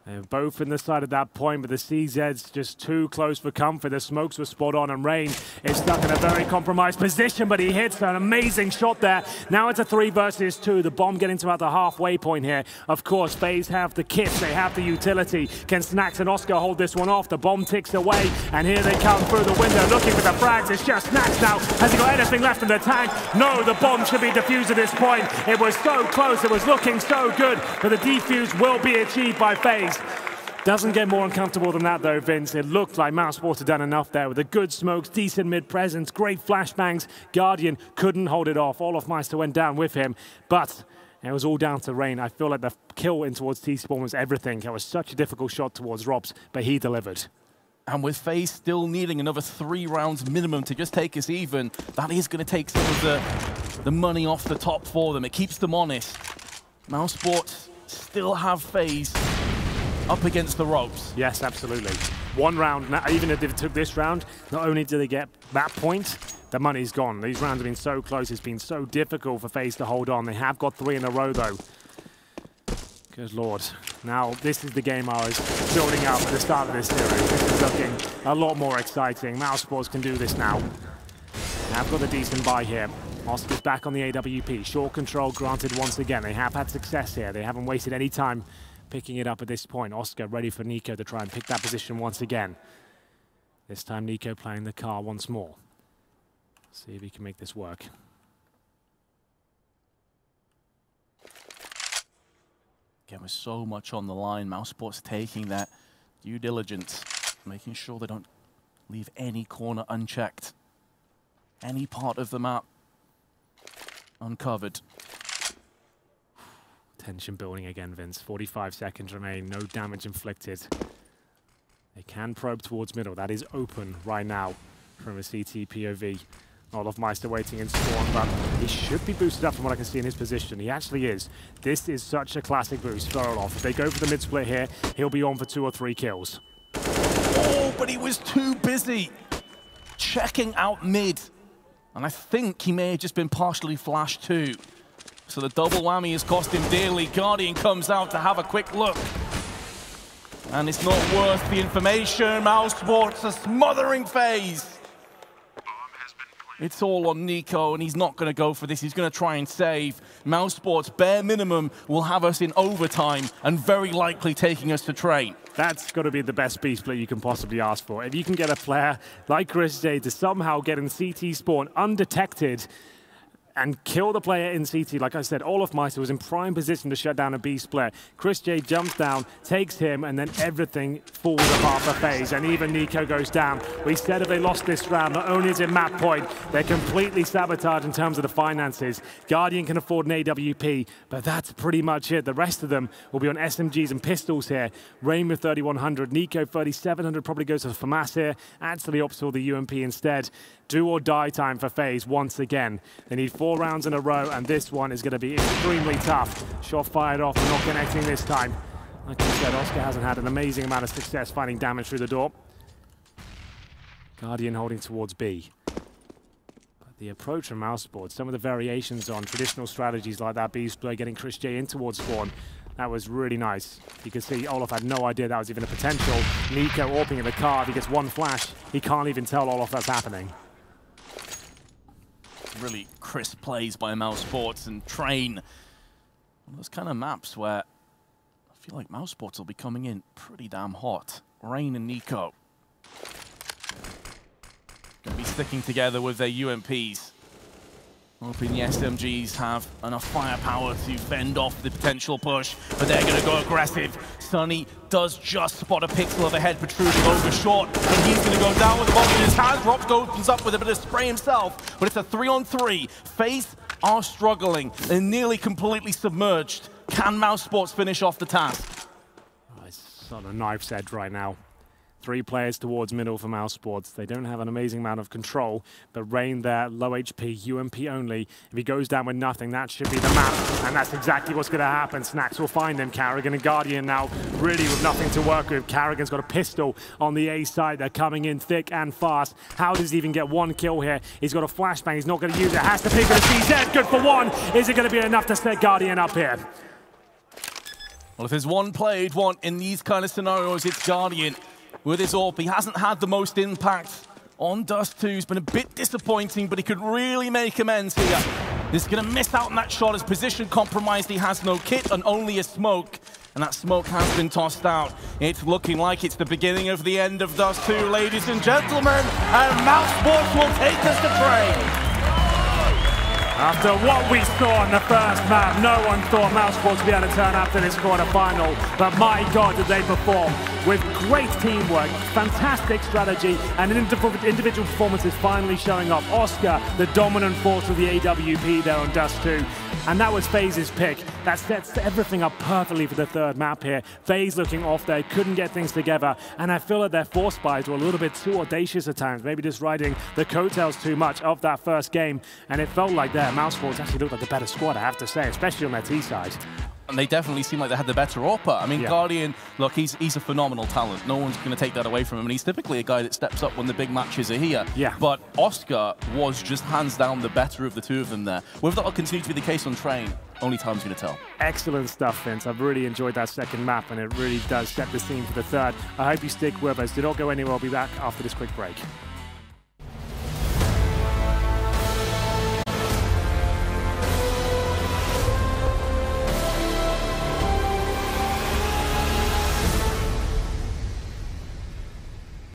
They're both in the side at that point, but the CZ's just too close for comfort. The smokes were spot on, and Rain is stuck in a very compromised position, but he hits an amazing shot there. Now it's a 3 versus 2. The bomb getting to about the halfway point here. Of course, FaZe have the kits, they have the utility. Can Snacks and Oscar hold this one off? The bomb ticks away, and here they come through the window looking for the frags. It's just Snacks now. Has he got anything left in the tank? No, the bomb should be defused at this point. It was so close, it was looking so good, but the defuse will be achieved by FaZe. Doesn't get more uncomfortable than that though, Vince. It looked like Mousesports had done enough there with the good smokes, decent mid-presence, great flashbangs. Guardian couldn't hold it off. Olofmeister went down with him, but it was all down to Rain. I feel like the kill in towards T-Spawn was everything. It was such a difficult shot towards Robs, but he delivered. And with FaZe still needing another 3 rounds minimum to just take us even, that is going to take some of the money off the top for them. It keeps them honest. Mousesports still have FaZe up against the ropes. Yes, absolutely. 1 round, even if they took this round, not only do they get that point, the money's gone. These rounds have been so close, it's been so difficult for FaZe to hold on. They have got 3 in a row, though. Good Lord. Now, this is the game I was building up at the start of this series. This is looking a lot more exciting. Mousesports can do this now. They have got a decent buy here. Oscar's back on the AWP. Short control granted once again. They have had success here. They haven't wasted any time picking it up at this point. Oscar ready for Nico to try and pick that position once again. This time Nico playing the car once more. See if he can make this work. Again, with so much on the line, Mousesports taking that due diligence, making sure they don't leave any corner unchecked, any part of the map uncovered. Tension building again, Vince. 45 seconds remain, no damage inflicted. They can probe towards middle. That is open right now from a CT POV. Olofmeister waiting in spawn, but he should be boosted up from what I can see in his position. He actually is. This is such a classic boost for Olof. If they go for the mid-split here, he'll be on for 2 or 3 kills. Oh, but he was too busy checking out mid. And I think he may have just been partially flashed too. So the double whammy has cost him dearly. Guardian comes out to have a quick look. And it's not worth the information. Mousesports are smothering FaZe. It's all on Nico, and he's not going to go for this. He's going to try and save. Mousesports, bare minimum, will have us in overtime and very likely taking us to train. That's got to be the best B-split you can possibly ask for. If you can get a player like CORSAIR to somehow get in CT spawn undetected and kill the player in CT. Like I said, Olofmeister was in prime position to shut down a B-split. CORSAIR jumps down, takes him, and then everything falls apart for FaZe, and even Nico goes down. We said if they lost this round, not only is it map point, they're completely sabotaged in terms of the finances. Guardian can afford an AWP, but that's pretty much it. The rest of them will be on SMGs and pistols here. Rain with 3,100, Nico 3,700 probably goes to FAMAS here. Actually opts for the UMP instead. Do or die time for FaZe once again. They need 4 rounds in a row, and this one is going to be extremely tough. Shot fired off, not connecting this time. Like I said, Oscar hasn't had an amazing amount of success finding damage through the door. Guardian holding towards B. But the approach from Mousesports, some of the variations on traditional strategies like that B-split, getting CORSAIR in towards spawn, that was really nice. You can see Olof had no idea that was even a potential. Nico AWPing in the car. If he gets one flash, he can't even tell Olof that's happening. Really crisp plays by Mousesports and Train. One of those kind of maps where I feel like Mousesports will be coming in pretty damn hot. Rain and Nico going to be sticking together with their UMPs. Hoping the SMGs have enough firepower to fend off the potential push, but they're going to go aggressive. Sunny does just spot a pixel of a head protruding over short, but he's going to go down with the bomb in his hand. Rops opens up with a bit of spray himself, but it's a 3-on-3. FaZe are struggling. They're nearly completely submerged. Can Mousesports finish off the task? Oh, it's on a knife's edge right now. 3 players towards middle for Mousesports. They don't have an amazing amount of control, but Rain there, low HP, UMP only. If he goes down with nothing, that should be the map, and that's exactly what's going to happen. Snacks will find him. Carrigan and Guardian now really with nothing to work with. Carrigan's got a pistol on the A side. They're coming in thick and fast. How does he even get 1 kill here? He's got a flashbang. He's not going to use it. Has to pick it a CZ. Good for 1. Is it going to be enough to set Guardian up here? Well, if there's one play you'd want in these kind of scenarios, it's Guardian. With his AWP, he hasn't had the most impact on Dust 2. It's been a bit disappointing, but he could really make amends here. He's going to miss out on that shot. His position compromised. He has no kit and only a smoke, and that smoke has been tossed out. It's looking like it's the beginning of the end of Dust 2, ladies and gentlemen, and Mousesports will take us to train. After what we saw in the first map, no one thought Mousesports would be able to turn up to this quarterfinal, but my God, did they perform with great teamwork, fantastic strategy, and individual performances finally showing up. Oscar, the dominant force of the AWP there on Dust 2. And that was FaZe's pick. That sets everything up perfectly for the third map here. FaZe looking off there, couldn't get things together, and I feel like their force buys were a little bit too audacious at times, maybe just riding the coattails too much of that first game, and it felt like their Mousesports actually looked like the better squad, I have to say, especially on their T side. And they definitely seem like they had the better AWPer. I mean, Guardian, look, he's a phenomenal talent. No one's going to take that away from him. And he's typically a guy that steps up when the big matches are here. Yeah. But Oscar was just hands down the better of the two of them there. Whether that will continue to be the case on Train, only time's going to tell. Excellent stuff, Vince. I've really enjoyed that second map, and it really does set the scene for the third. I hope you stick with us. Do not go anywhere. I'll be back after this quick break.